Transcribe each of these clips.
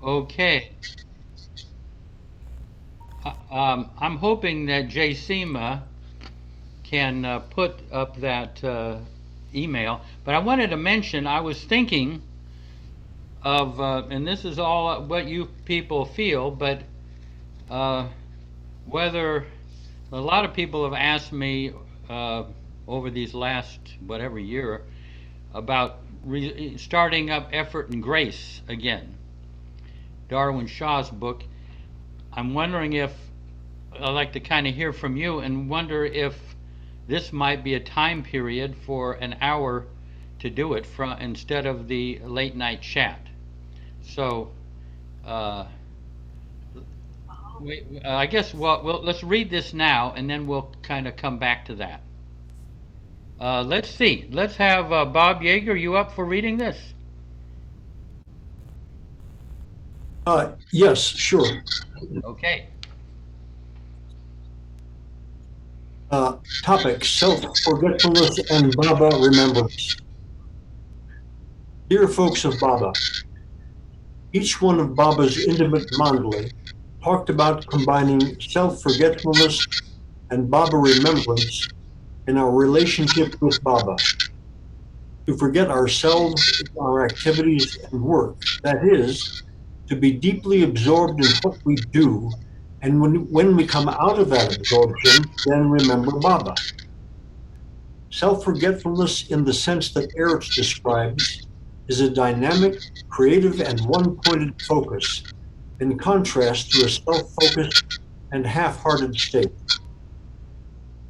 Okay. I'm hoping that Jay Sema can put up that email. But I wanted to mention, I was thinking of, and this is all what you people feel, but uh, whether a lot of people have asked me uh, over these last whatever year about starting up Effort and Grace again, Darwin Shaw's book. I'm wondering if I'd like to kind of hear from you and wonder if this might be a time period for an hour to do it from instead of the late night chat. So uh, I guess let's read this now and then we'll kind of come back to that. Let's see. Let's have Bob Yeager. You up for reading this? Yes, sure. Okay. Topic, self-forgetfulness and Baba remembrance. Dear folks of Baba, each one of Baba's intimate mandali talked about combining self-forgetfulness and Baba remembrance in our relationship with Baba. To forget ourselves, our activities, and work. That is, to be deeply absorbed in what we do, and when we come out of that absorption, then remember Baba. Self-forgetfulness, in the sense that Eruch describes, is a dynamic, creative, and one-pointed focus, in contrast to a self-focused and half-hearted state.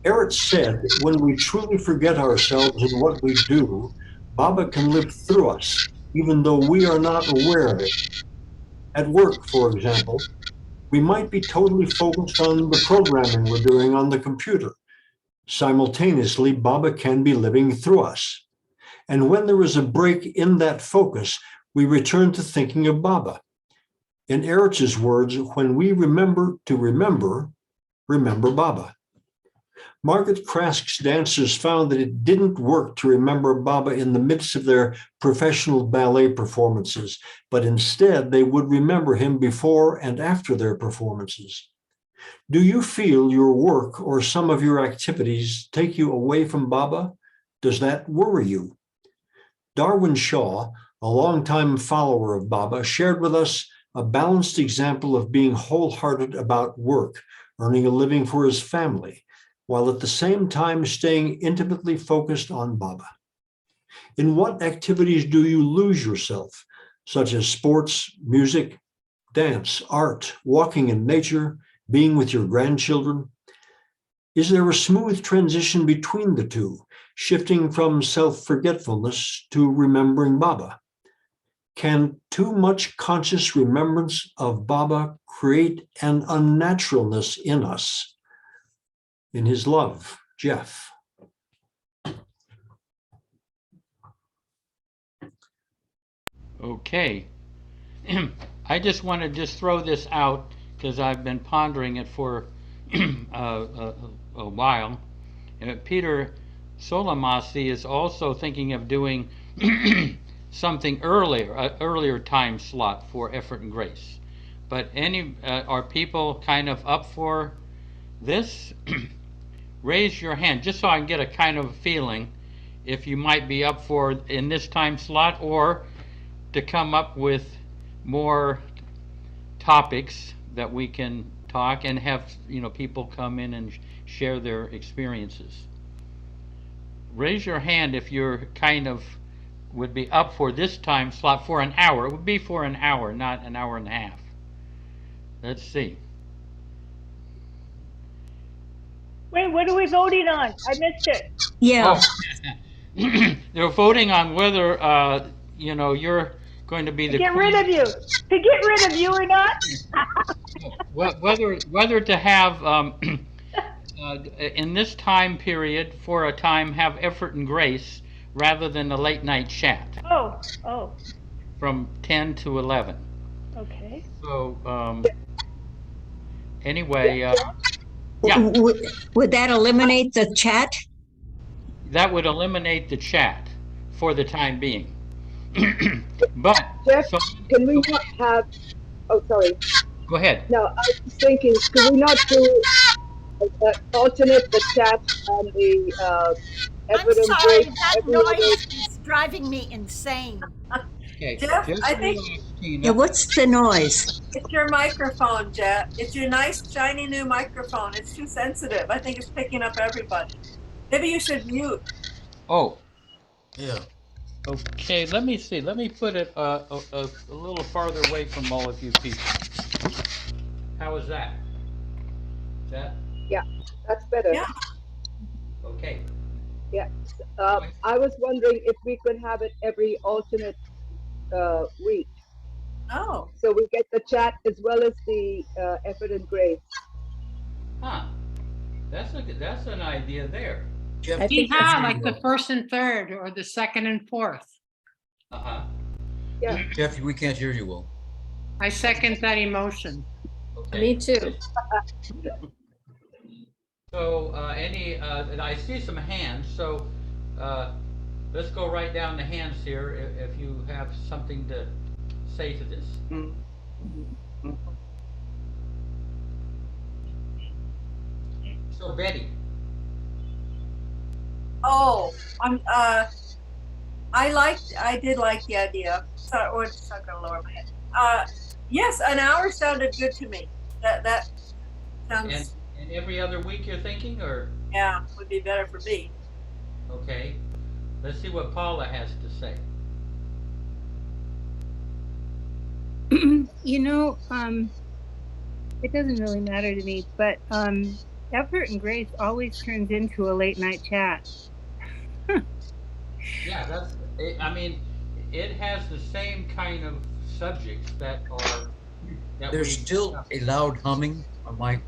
Eruch said, when we truly forget ourselves in what we do, Baba can live through us, even though we are not aware of it. At work, for example, we might be totally focused on the programming we're doing on the computer. Simultaneously, Baba can be living through us. And when there is a break in that focus, we return to thinking of Baba. In Eruch's words, when we remember to remember, remember Baba. Margaret Krask's dancers found that it didn't work to remember Baba in the midst of their professional ballet performances, but instead they would remember him before and after their performances. Do you feel your work or some of your activities take you away from Baba? Does that worry you? Darwin Shaw, a longtime follower of Baba, shared with us a balanced example of being wholehearted about work, earning a living for his family, while at the same time staying intimately focused on Baba. In what activities do you lose yourself, such as sports, music, dance, art, walking in nature, being with your grandchildren? Is there a smooth transition between the two, shifting from self-forgetfulness to remembering Baba? Can too much conscious remembrance of Baba create an unnaturalness in us? In his love, Jeff. Okay. I just want to just throw this out because I've been pondering it for a while. Peter Solomasi is also thinking of doing something earlier, an earlier time slot for Effort and Grace. But are people kind of up for this? Raise your hand just so I can get a kind of feeling if you might be up for in this time slot or to come up with more topics that we can talk and have people come in and share their experiences. Raise your hand if you're kind of would be up for this time slot for an hour. It would be for an hour, not an hour and a half. Let's see. Wait, what are we voting on? I missed it. Yeah. Oh, they're voting on whether you're going to be To the get rid queen. of you. To get rid of you or not? Whether to have in this time period for a time have effort and grace rather than the late night chat Oh, from 10 to 11. okay. So anyway, yeah, Would that eliminate the chat? that would eliminate the chat for the time being. But Jeff, so can we not have Oh, sorry. Go ahead. No, I was thinking, could we not do alternate the chat and the I'm effort and sorry, grace that every other? noise is driving me insane. Okay, Jeff, just I think relax, Yeah, Tina. what's the noise? it's your microphone, Jeff. It's your nice, shiny new microphone. It's too sensitive. I think it's picking up everybody. Maybe you should mute. Oh, Yeah. okay, let me see. Let me put it a little farther away from all of you people. How is that? Is that Yeah, that's better. Yeah. okay? Yeah. I was wondering if we could have it every alternate week. Oh, So we get the chat as well as the effort and grace. Huh, that's an idea there. Jeff, I think Yeah, like the first and third, or the second and fourth. Uh-huh. Yeah. Jeff, we can't hear you well. I second that emotion. Okay. Me too. So, I see some hands, so, let's go right down the hands here if you have something to say to this. So Betty, oh, I did like the idea. Sorry, or just not gonna lower my head. Yes, an hour sounded good to me. That sounds, and every other week you're thinking, or, yeah, would be better for me. okay, let's see what Paula has to say. You know, it doesn't really matter to me, but effort and grace always turns into a late night chat. Yeah, I mean, it has the same kind of subjects that There's still a loud humming on my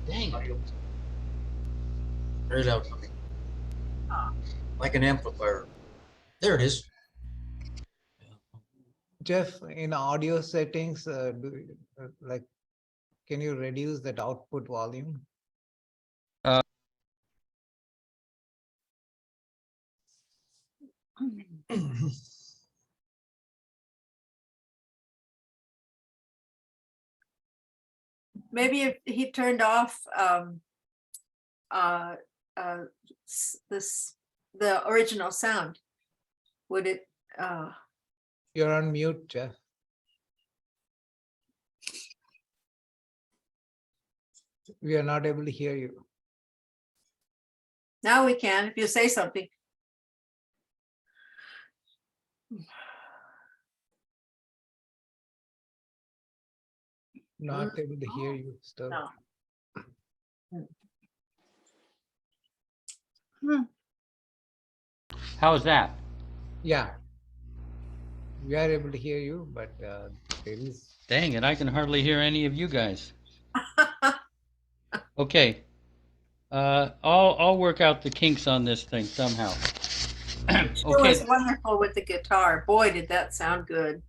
Dang it. audio. Very loud humming. Like an amplifier. There it is. Jeff, in audio settings, can you reduce that output volume? Maybe if he turned off the original sound, would it? You're on mute, Jeff. We are not able to hear you. Now we can, if you say something. Not able to hear you still. No. How's that? Yeah. We are able to hear you, but there is. Dang it, I can hardly hear any of you guys. Okay. I'll work out the kinks on this thing somehow. It Okay. was wonderful with the guitar. Boy, did that sound good.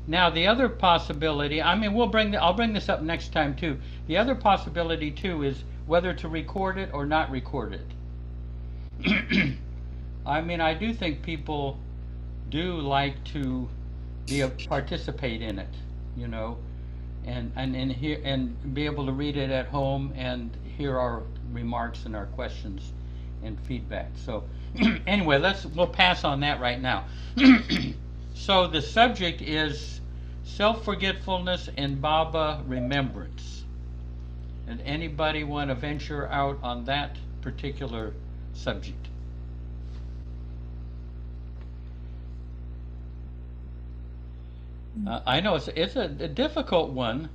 Now the other possibility, I mean, I'll bring this up next time too. The other possibility too is whether to record it or not record it. I mean, I do think people do like to participate in it, you know, and hear and be able to read it at home and hear our remarks and our questions and feedback. So anyway, we'll pass on that right now. So the subject is self-forgetfulness and Baba remembrance. And anybody want to venture out on that particular subject? I know it's a difficult one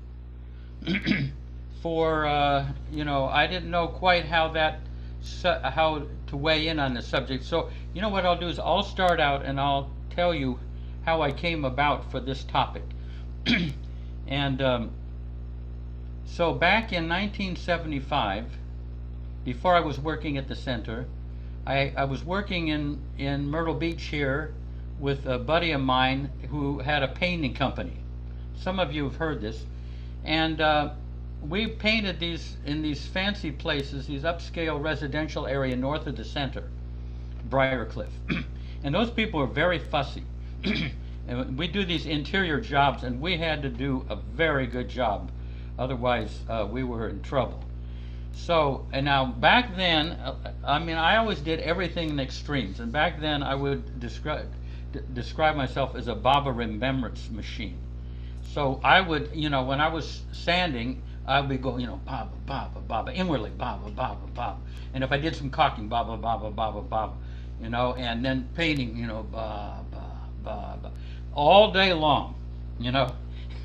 for you know, I didn't know quite how to weigh in on the subject. So you know what I'll do is I'll start out and I'll tell you how I came about for this topic. And so back in 1975, before I was working at the center, I was working in Myrtle Beach here with a buddy of mine who had a painting company. Some of you have heard this. And we painted these in these fancy places, these upscale residential area north of the center, Briarcliff. And those people are very fussy. And we do these interior jobs, and we had to do a very good job. Otherwise, we were in trouble. So, and now back then, I mean, I always did everything in extremes. And back then, I would describe myself as a Baba remembrance machine. So I would, you know, when I was sanding, I would go, you know, Baba, Baba, Baba, inwardly, Baba, Baba, Baba. And if I did some caulking, Baba, Baba, Baba, Baba, you know, and then painting, you know, Baba, Baba, all day long, you know.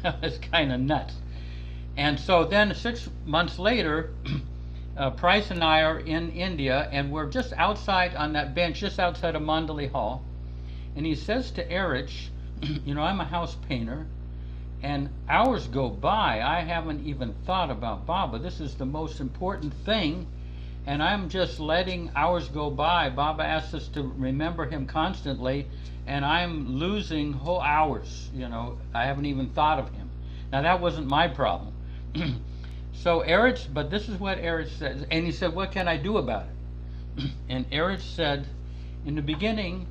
It's kind of nuts. And so then 6 months later, Price and I are in India, and we're just outside on that bench, just outside of Mandali Hall. And he says to Eruch, you know, I'm a house painter, and hours go by. I haven't even thought about Baba. This is the most important thing, and I'm just letting hours go by. Baba asks us to remember him constantly, and I'm losing whole hours. You know, I haven't even thought of him. Now, that wasn't my problem. So Eruch, but this is what Eruch says, and he said, what can I do about it? And Eruch said, in the beginning,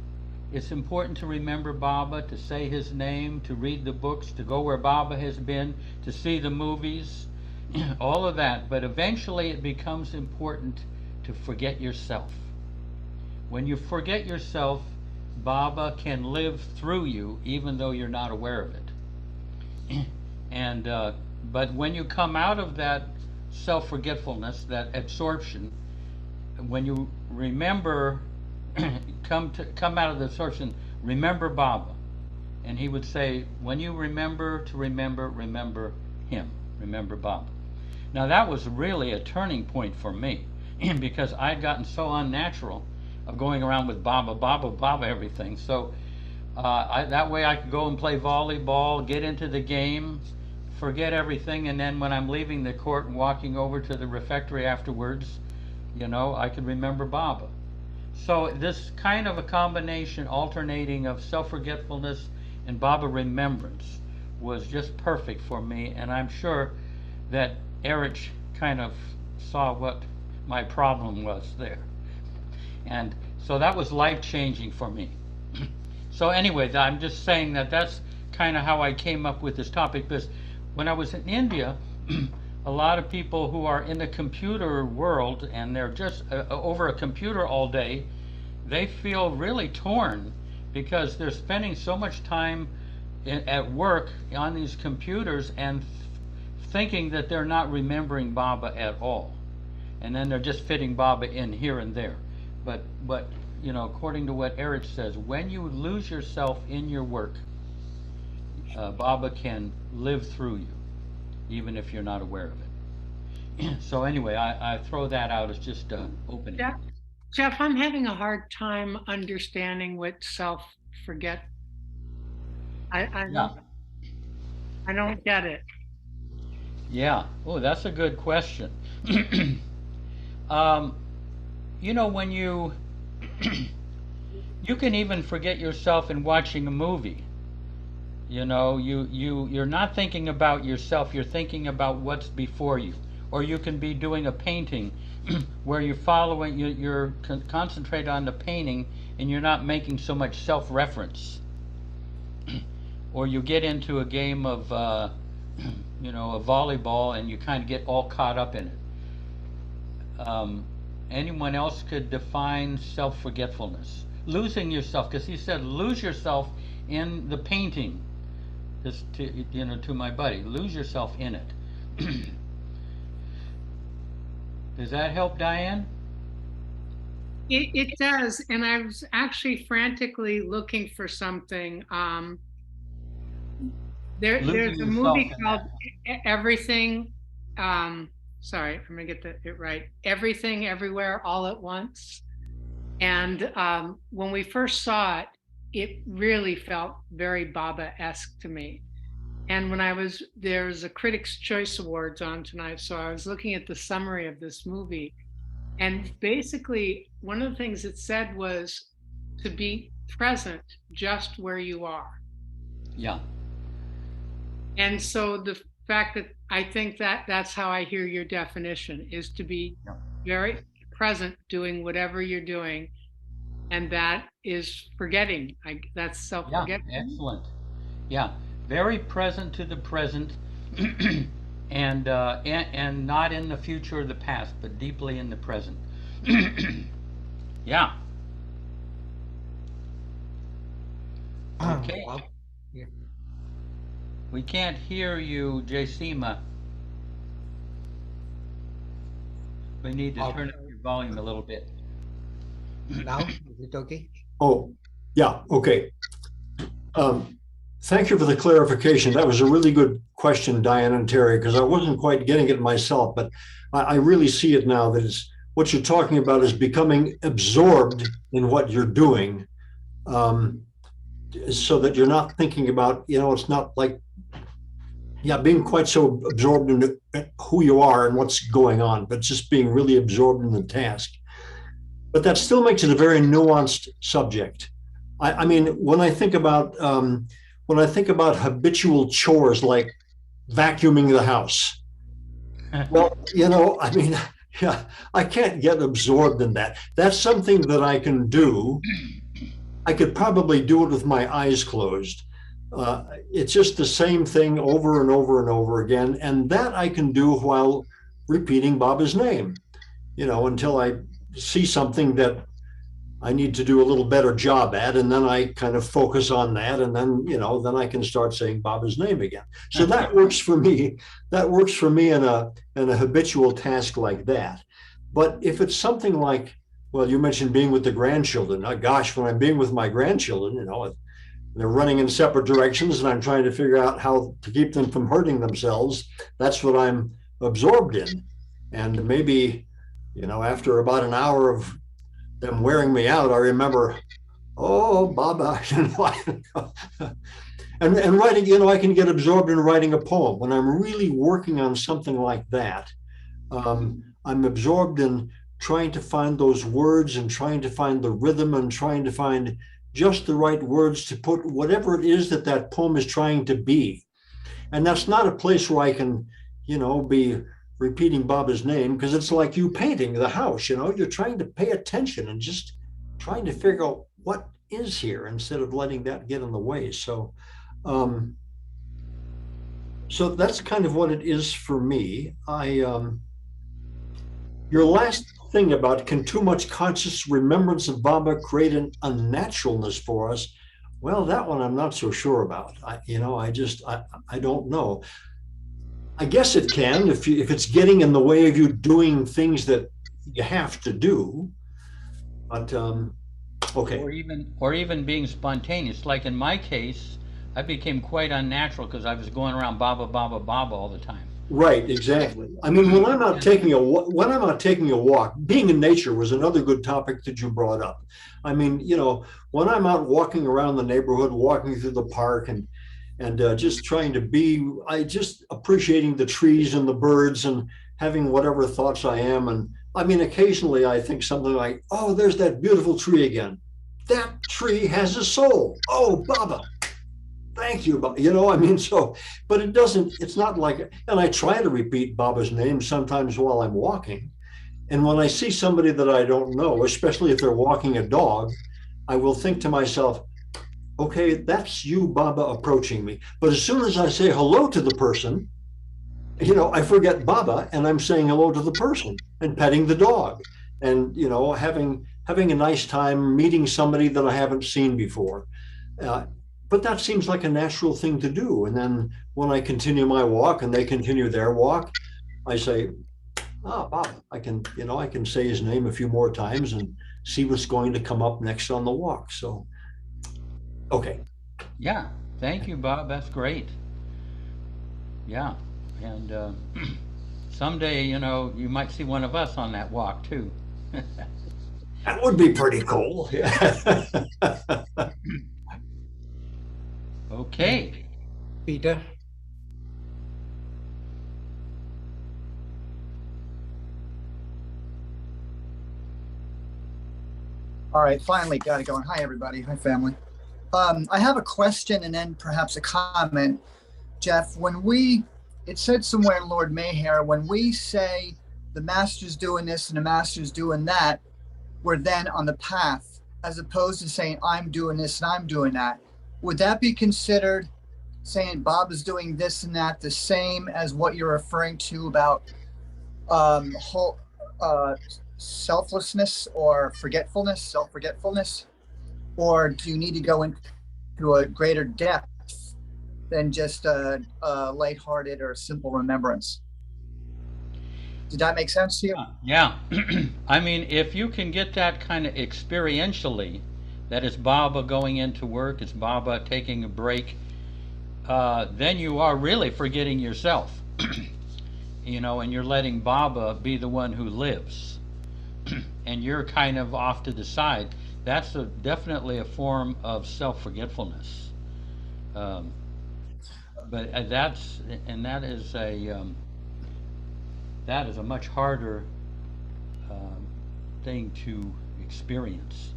it's important to remember Baba, to say his name, to read the books, to go where Baba has been, to see the movies, all of that. But eventually it becomes important to forget yourself. When you forget yourself, Baba can live through you even though you're not aware of it. And but when you come out of that self-forgetfulness, that absorption, when you remember, come out of the absorption, remember Baba. And he would say, when you remember to remember him, remember Baba. Now that was really a turning point for me because I'd gotten so unnatural of going around with Baba, Baba, Baba, everything. So that way I could go and play volleyball, get into the game, forget everything, and then when I'm leaving the court and walking over to the refectory afterwards, you know, I could remember Baba. So this kind of a combination, alternating of self-forgetfulness and Baba remembrance was just perfect for me, and I'm sure that Eruch kind of saw what my problem was there. And so that was life-changing for me. So anyway, I'm just saying that that's kind of how I came up with this topic, because when I was in India, a lot of people who are in the computer world and they're just over a computer all day, they feel really torn because they're spending so much time at work on these computers and thinking that they're not remembering Baba at all. And then they're just fitting Baba in here and there. But you know, according to what Eruch says, when you lose yourself in your work, Baba can live through you, even if you're not aware of it. So anyway, I throw that out as just opening. Jeff, I'm having a hard time understanding what self-forget. I don't get it. Yeah. Oh, that's a good question. You know, when you can even forget yourself in watching a movie. You know, you're not thinking about yourself, you're thinking about what's before you. Or you can be doing a painting where you're following, you're concentrate on the painting and you're not making so much self-reference. Or you get into a game of, you know, a volleyball and you kind of get all caught up in it. Anyone else could define self-forgetfulness? Losing yourself, because he said lose yourself in the painting. Just to, you know, to my buddy, lose yourself in it. Does that help, Diane? It does, and I was actually frantically looking for something. There's a movie called Everything. Sorry, I'm gonna get it right. Everything, Everywhere, All at Once. And when we first saw it, it really felt very Baba-esque to me. And when there was a Critics' Choice Awards on tonight, so I was looking at the summary of this movie. And basically, one of the things it said was to be present just where you are. Yeah. And so the fact that I think that's how I hear your definition, is to be very present doing whatever you're doing. And that is forgetting. That's self-forgetting. Yeah, excellent. Yeah, very present to the present, and not in the future or the past, but deeply in the present. Yeah. Okay. Wow. Yeah. We can't hear you, Jacima. We need to turn up your volume a little bit. Now, is it okay? Oh, yeah, okay. Thank you for the clarification. That was a really good question, Diane and Terry, because I wasn't quite getting it myself, but I really see it now that it's what you're talking about is becoming absorbed in what you're doing, so that you're not thinking about, it's not like, yeah, being quite so absorbed in who you are and what's going on, but just being really absorbed in the task. But that still makes it a very nuanced subject. I mean, when I think about habitual chores like vacuuming the house, well, I mean, yeah, I can't get absorbed in that. That's something that I can do. I could probably do it with my eyes closed. It's just the same thing over and over and over again. And that I can do while repeating Baba's name, until I see something that I need to do a little better job at. And then I kind of focus on that. And then, then I can start saying Baba's name again. So that works for me. That works for me in a habitual task like that. But if it's something like, well, you mentioned being with the grandchildren. Gosh, when I'm being with my grandchildren, they're running in separate directions and I'm trying to figure out how to keep them from hurting themselves. That's what I'm absorbed in. And maybe, after about an hour of them wearing me out, I remember, oh, Baba, and writing, I can get absorbed in writing a poem. When I'm really working on something like that, I'm absorbed in trying to find those words and trying to find the rhythm and trying to find just the right words to put whatever it is that poem is trying to be. And that's not a place where I can, be repeating Baba's name, because it's like you painting the house, you're trying to pay attention and just trying to figure out what is here instead of letting that get in the way. So, so that's kind of what it is for me. Your last thing about, can too much conscious remembrance of Baba create an unnaturalness for us? Well, that one I'm not so sure about. I don't know. I guess it can if it's getting in the way of you doing things that you have to do. But okay. Or even being spontaneous. Like in my case, I became quite unnatural because I was going around Baba, Baba, Baba all the time. Right, exactly. I mean, when I'm out taking a walk, being in nature was another good topic that you brought up. I mean, when I'm out walking around the neighborhood, walking through the park, and just trying to be, just appreciating the trees and the birds and having whatever thoughts I am. And I mean, occasionally I think something like, oh, there's that beautiful tree again. That tree has a soul. Oh, Baba. Thank you. But it's not like, and I try to repeat Baba's name sometimes while I'm walking. And when I see somebody that I don't know, especially if they're walking a dog, I will think to myself, okay, that's you, Baba, approaching me. But as soon as I say hello to the person, I forget Baba and I'm saying hello to the person and petting the dog and, having a nice time meeting somebody that I haven't seen before. But that seems like a natural thing to do. And then when I continue my walk and they continue their walk, I say, Baba, I can say his name a few more times and see what's going to come up next on the walk. So, okay. Yeah. Thank you, Bob. That's great. Yeah. And someday, you might see one of us on that walk too. That would be pretty cool. Yeah. Okay. Peter? All right, finally got it going. Hi, everybody. Hi, family. I have a question and then perhaps a comment. Jeff, it said somewhere in Lord Mayhare, when we say the master's doing this and the master's doing that, we're then on the path, as opposed to saying I'm doing this and I'm doing that. Would that be considered saying Bob is doing this and that, the same as what you're referring to about whole selflessness or forgetfulness, self-forgetfulness? Or do you need to go into a greater depth than just a lighthearted or simple remembrance? Did that make sense to you? Yeah. I mean, if you can get that kind of experientially, that is Baba going into work, it's Baba taking a break, then you are really forgetting yourself. You know, and you're letting Baba be the one who lives. And you're kind of off to the side. That's definitely a form of self-forgetfulness. Um, but that is a much harder um, thing to experience.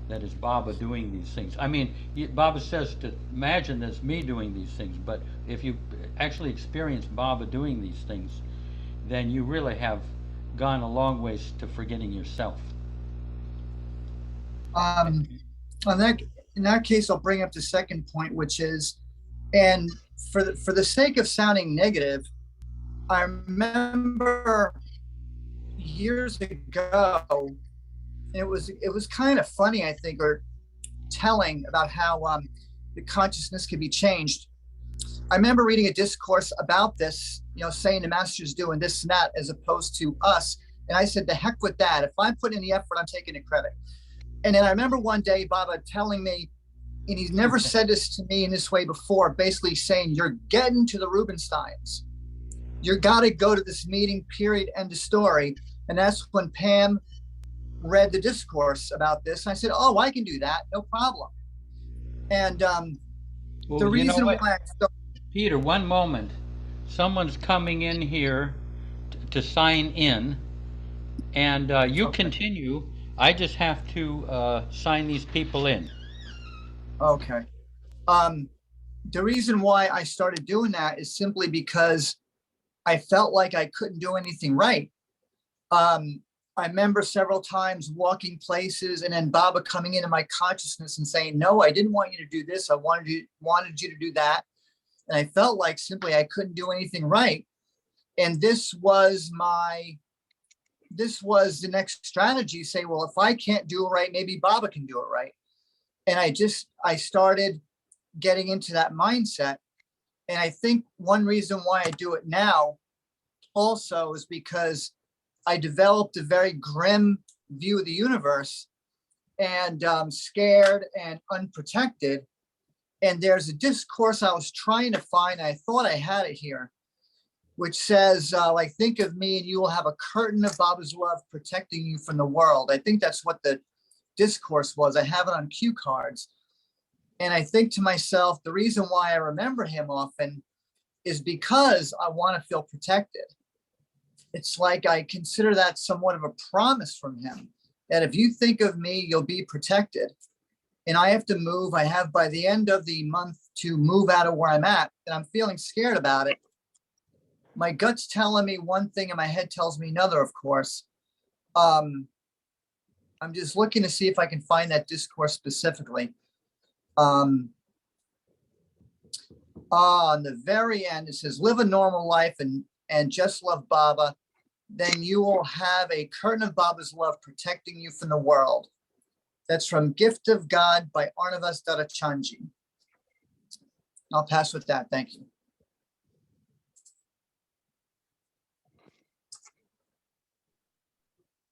That is Baba doing these things. I mean, Baba says to imagine that's me doing these things, but if you actually experience Baba doing these things, then you really have gone a long ways to forgetting yourself. On that, in that case, I'll bring up the second point, which is, and for the sake of sounding negative, I remember years ago, it was kind of funny, I think, or telling about how the consciousness can be changed. I remember reading a discourse about this, you know, saying the master's doing this and that as opposed to us. And I said, the heck with that. If I'm putting in the effort, I'm taking the credit. And then I remember one day Baba telling me, and he's never said this to me in this way before, basically saying, you're getting to the Rubensteins. You got to go to this meeting, period, end of story. And that's when Pam read the discourse about this. And I said, oh, I can do that. No problem. And Well, the you know reason why what? Peter, one moment. Someone's coming in here to sign in, and you Okay. continue. I just have to sign these people in. Okay. The reason why I started doing that is simply because I felt like I couldn't do anything right. I remember several times walking places and then Baba coming into my consciousness and saying, no, I didn't want you to do this. I wanted you to do that. And I felt like simply I couldn't do anything right. And this was the next strategy. Say, well, if I can't do it right, maybe Baba can do it right. And I started getting into that mindset. And I think one reason why I do it now also is because I developed a very grim view of the universe and scared and unprotected. And there's a discourse I was trying to find. I thought I had it here, which says, like, think of me and you will have a curtain of Baba's love protecting you from the world. I think that's what the discourse was. I have it on cue cards. And I think to myself, the reason why I remember him often is because I want to feel protected. It's like I consider that somewhat of a promise from him, that if you think of me, you'll be protected. And I have to move. I have by the end of the month to move out of where I'm at, and I'm feeling scared about it. My gut's telling me one thing and my head tells me another, of course. I'm just looking to see if I can find that discourse specifically. On the very end, it says, live a normal life and just love Baba. Then you will have a curtain of Baba's love protecting you from the world. That's from Gift of God by Arnavas Dadachanji. I'll pass with that. Thank you.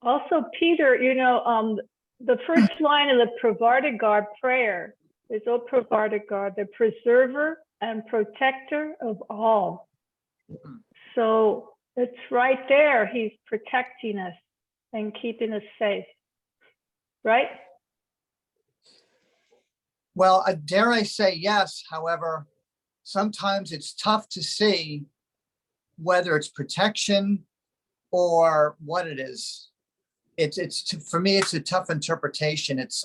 Also, Peter, you know, the first line of the Pravartigad prayer is, O Pravartigad, the preserver and protector of all. So it's right there. He's protecting us and keeping us safe, right? Well, dare I say yes. However, sometimes it's tough to see whether it's protection or what it is. For me, it's a tough interpretation. It's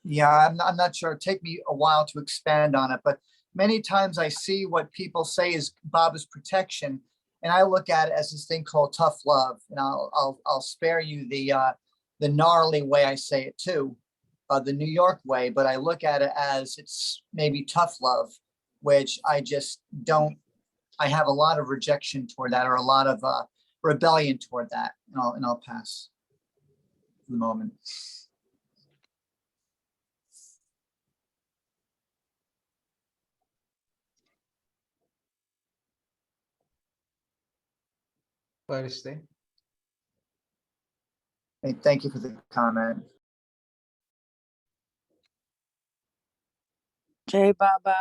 yeah, I'm not sure. It'd take me a while to expand on it, but many times I see what people say is Baba's protection, and I look at it as this thing called tough love. And I'll spare you the gnarly way I say it too. the New York way, but I look at it as it's maybe tough love, which I just don't, I have a lot of rejection toward that, or a lot of rebellion toward that. And I'll pass for the moment. First thing. Thank you for the comment. Jay Baba,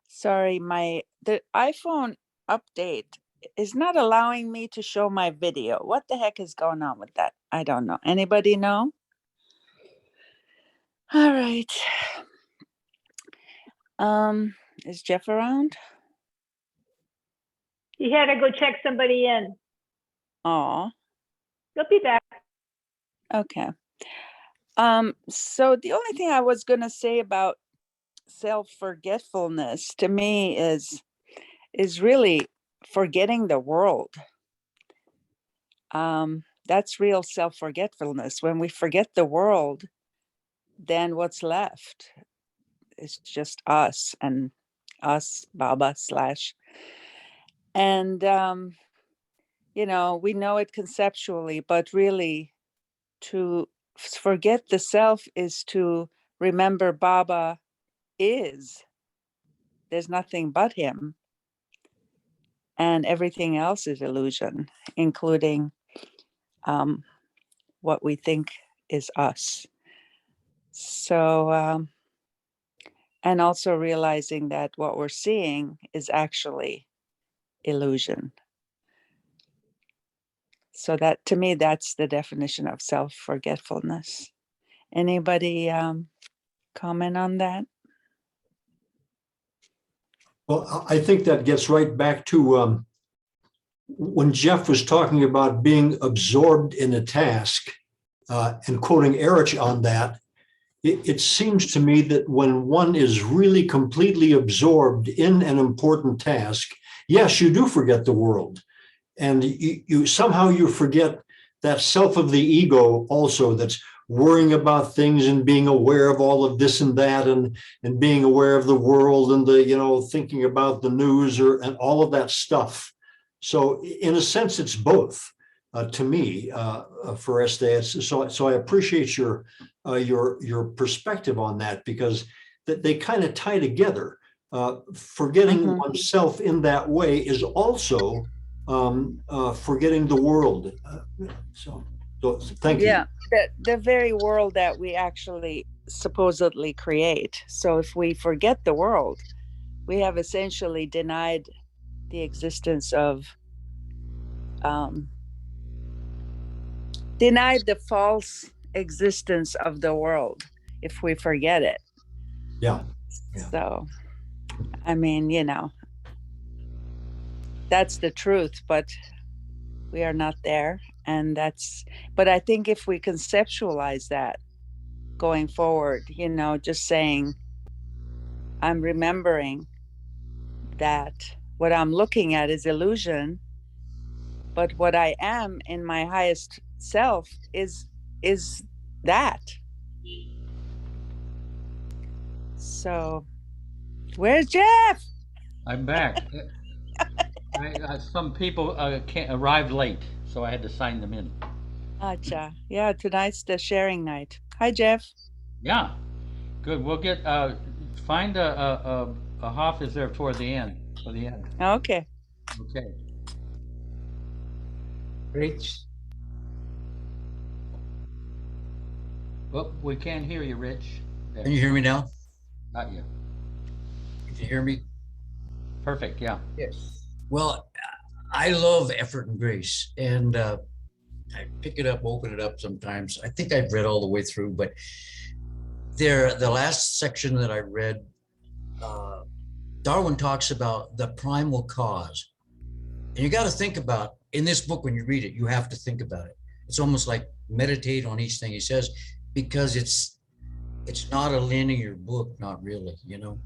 sorry, the iPhone update is not allowing me to show my video. What the heck is going on with that? I don't know. Anybody know? All right. Is Jeff around? He had to go check somebody in. Oh, He'll be back. okay. So the only thing I was gonna say about self-forgetfulness to me is really forgetting the world. That's real self-forgetfulness. When we forget the world, then what's left is just us and us, Baba slash. And, you know, we know it conceptually, but really to forget the self is to remember Baba is. There's nothing but him. And everything else is illusion, including what we think is us. So, and also realizing that what we're seeing is actually illusion. So that, to me, that's the definition of self-forgetfulness. Anybody comment on that? Well, I think that gets right back to when Jeff was talking about being absorbed in a task and quoting Eruch on that. It seems to me that when one is really completely absorbed in an important task, yes, you do forget the world. And you somehow you forget that self of the ego also, that's worrying about things and being aware of all of this and that, and being aware of the world and the, you know, thinking about the news and all of that stuff. So in a sense, it's both. To me, for Estes. So I appreciate your perspective on that, because they kind of tie together. Forgetting oneself in that way is also forgetting the world. So thank you. Yeah, the very world that we actually supposedly create. So if we forget the world, we have essentially denied the existence of denied the false existence of the world if we forget it. Yeah. So, I mean, you know, that's the truth, but we are not there. And but I think if we conceptualize that going forward, you know, just saying, I'm remembering that what I'm looking at is illusion, but what I am in my highest self is that. So, where's Jeff? I'm back. Some people arrived late, so I had to sign them in. Acha. Yeah, tonight's the sharing night. Hi, Jeff. Yeah, good. We'll get find a Hafiz there toward the end. For the end. Okay. Okay. Rich. Well, we can't hear you, Rich. Can you hear me now? Not yet. Can you hear me? Perfect. Yeah. Yes. Well, I love Effort and Grace, and I pick it up, open it up sometimes. I think I've read all the way through, but the last section that I read, Darwin talks about the primal cause. And you got to think about, in this book, when you read it, you have to think about it. It's almost like meditate on each thing he says, because it's not a linear book, not really, you know.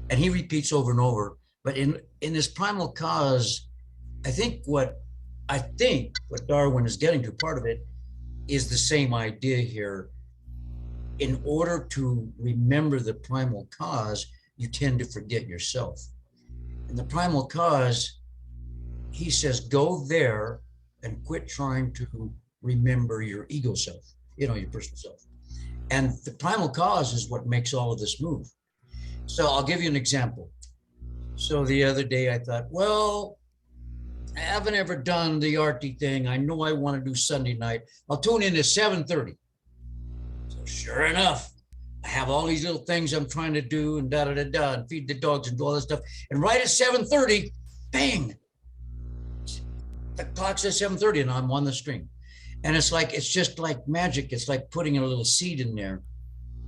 And he repeats over and over. But in this primal cause, I think what Darwin is getting to, part of it, is the same idea here. in order to remember the primal cause, you tend to forget yourself. And the primal cause, he says, go there and quit trying to remember your ego self, your personal self. And the primal cause is what makes all of this move. So I'll give you an example. So the other day I thought, well, I haven't ever done the arty thing. I know I want to do Sunday night. I'll tune in at 7:30. So sure enough, I have all these little things I'm trying to do and da-da-da-da and feed the dogs and do all this stuff. And right at 7:30, bang, the clock says 7:30 and I'm on the string. And it's just like magic. It's like putting a little seed in there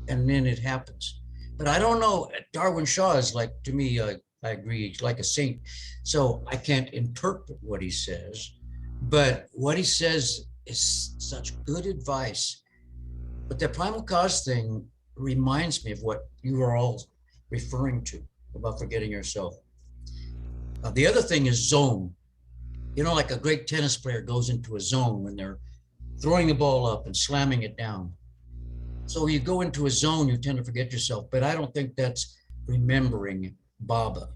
and then it happens. But I don't know, Darwin Shaw is like, to me, I agree, he's like a saint. So I can't interpret what he says, but what he says is such good advice. But the primal cause thing reminds me of what you are all referring to about forgetting yourself. The other thing is zone. Like a great tennis player goes into a zone when they're throwing the ball up and slamming it down. So you go into a zone, you tend to forget yourself, but I don't think that's remembering Baba.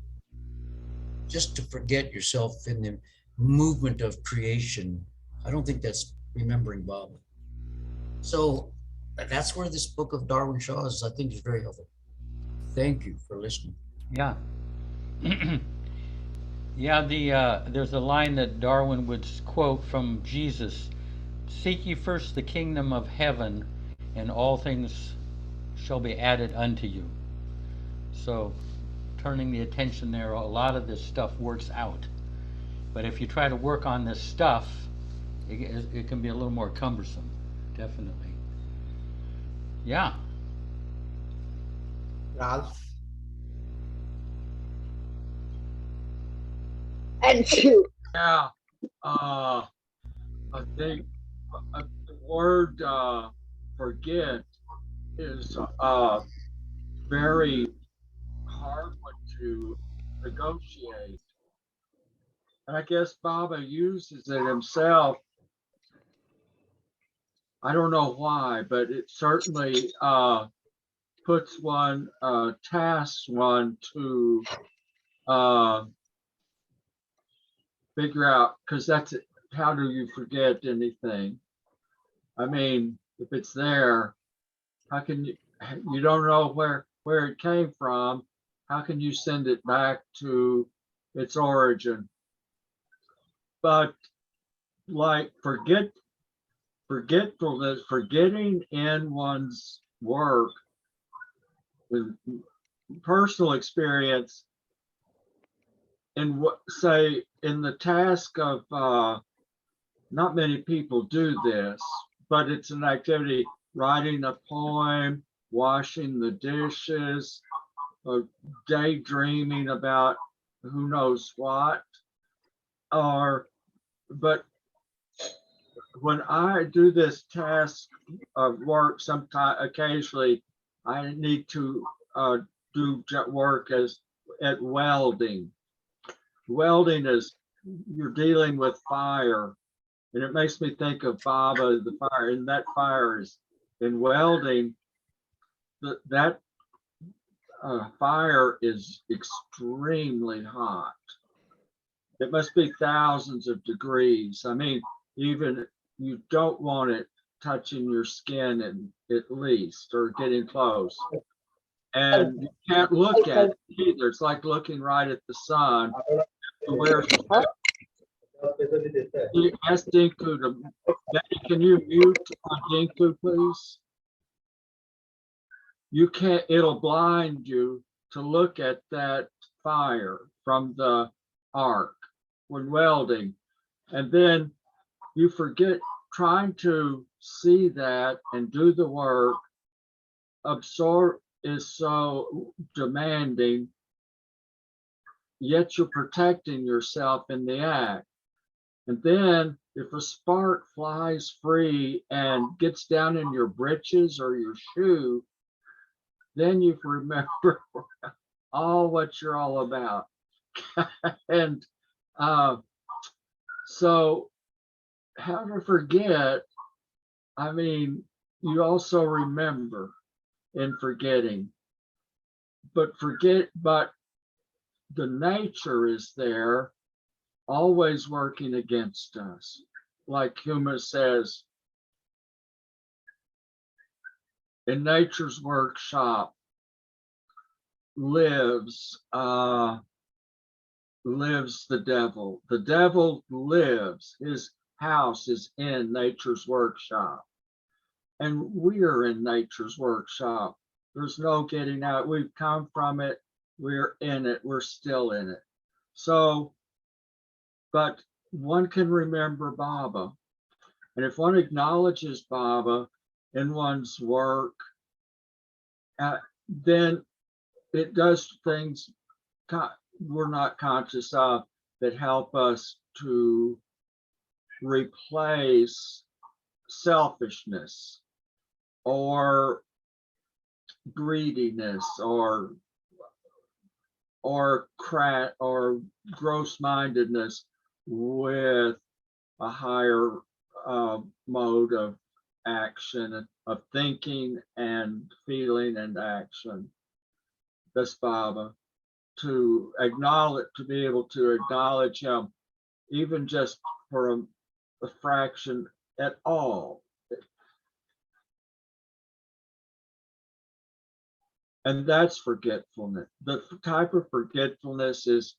Just to forget yourself in the movement of creation, I don't think that's remembering Baba. So that's where this book of Darwin Shaw is, I think, is very helpful. Thank you for listening. Yeah. Yeah, there's a line that Darwin would quote from Jesus: "Seek ye first the kingdom of heaven, and all things shall be added unto you." So turning the attention there, a lot of this stuff works out. But if you try to work on this stuff, it can be a little more cumbersome, definitely. Yeah. Ralph. And you. Yeah, I think the word forget is very hard one to negotiate. And I guess Baba uses it himself. I don't know why, but it certainly puts one, tasks one to figure out, because that's how do you forget anything? I mean, if it's there, how can you don't know where it came from, how can you send it back to its origin? But like forgetfulness, forgetting in one's work, with personal experience, in what say in the task of not many people do this, but it's an activity: writing a poem, washing the dishes, or daydreaming about who knows what. But when I do this task of work, sometimes occasionally I need to do work at welding. Welding is, you're dealing with fire, and it makes me think of Baba, the fire, and that fire is in welding. That fire is extremely hot. It must be thousands of degrees. I mean, even you don't want it touching your skin, and at least, or getting close. And you can't look at it either. It's like looking right at the sun. Ask Dinku to, Betty, can you mute Dinku, please? You can't, it'll blind you to look at that fire from the arc when welding. And then you forget, trying to see that and do the work. Absorb is so demanding, yet you're protecting yourself in the act. And then if a spark flies free and gets down in your britches or your shoe, then you remember all what you're all about. And so how to forget? I mean, you also remember. in forgetting. But the nature is there, always working against us. Like Huma says, in nature's workshop lives the devil. The devil lives, his house is in nature's workshop. And we are in nature's workshop. There's no getting out. We've come from it. We're in it. We're still in it. So, but one can remember Baba. And if one acknowledges Baba in one's work, then it does things we're not conscious of that help us to replace selfishness or greediness or gross-mindedness with a higher mode of action, of thinking and feeling and action. That's Baba. To be able to acknowledge him, even just for a fraction at all. And that's forgetfulness. The type of forgetfulness is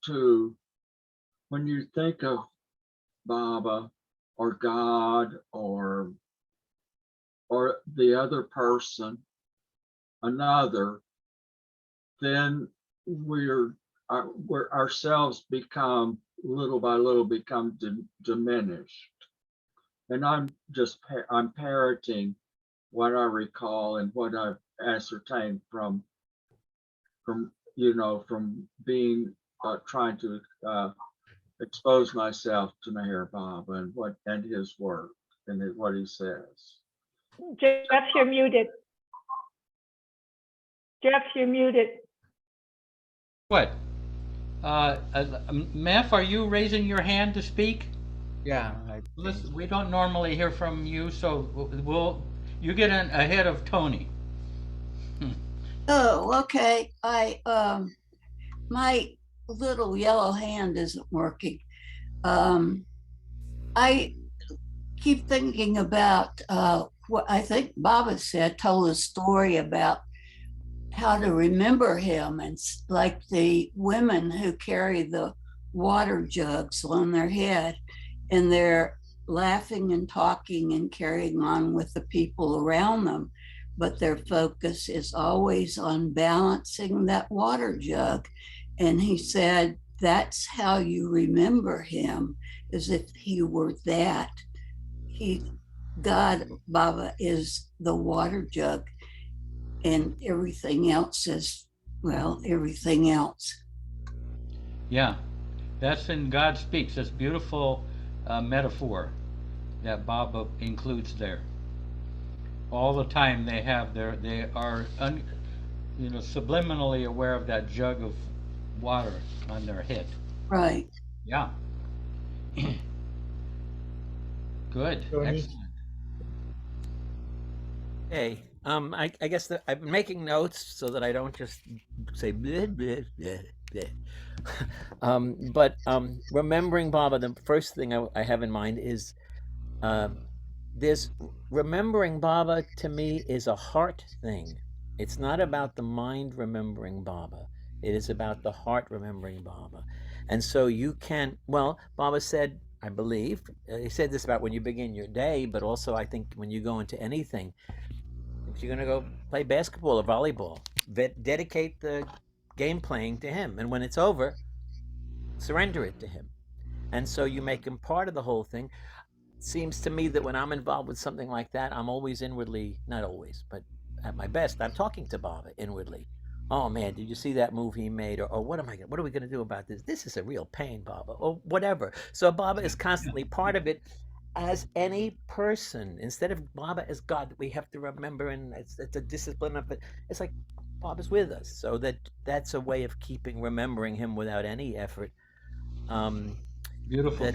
when you think of Baba or God or the other person, another, then we're ourselves become little by little become diminished. And I'm parroting what I recall and what I've ascertained from being trying to expose myself to Meher Baba and his work and what he says. Jeff, you're muted. Jeff, you're muted. What? Meph, are you raising your hand to speak? Yeah. Listen, we don't normally hear from you, so you get ahead of Tony. Oh, okay. My little yellow hand isn't working. I keep thinking about what I think Baba told a story about how to remember him, and like the women who carry the water jugs on their head and they're laughing and talking and carrying on with the people around them, but their focus is always on balancing that water jug. And he said, that's how you remember him, as if he were that. God, Baba, is the water jug, and everything else is, well, everything else. Yeah, that's in God Speaks. That's beautiful metaphor that Baba includes there. All the time they are subliminally aware of that jug of water on their head. Right. Yeah. Good. Tony? Excellent. Hey, I guess that I've been making notes so that I don't just say bleh, bleh, bleh, bleh. But remembering Baba, the first thing I have in mind is remembering Baba to me is a heart thing. It's not about the mind remembering Baba. It is about the heart remembering Baba. And so you can, Baba said, I believe, he said this about when you begin your day, but also I think when you go into anything, if you're going to go play basketball or volleyball, dedicate the game playing to him. And when it's over, surrender it to him. And so you make him part of the whole thing. It seems to me that when I'm involved with something like that, I'm always inwardly, not always, but at my best, I'm talking to Baba inwardly. Oh man, did you see that move he made? Or what are we going to do about this? This is a real pain, Baba, or whatever. So Baba is constantly part of it, as any person. Instead of Baba as God, we have to remember, and it's a discipline of it. It's like Baba's with us, so that's a way of remembering him without any effort. Beautiful.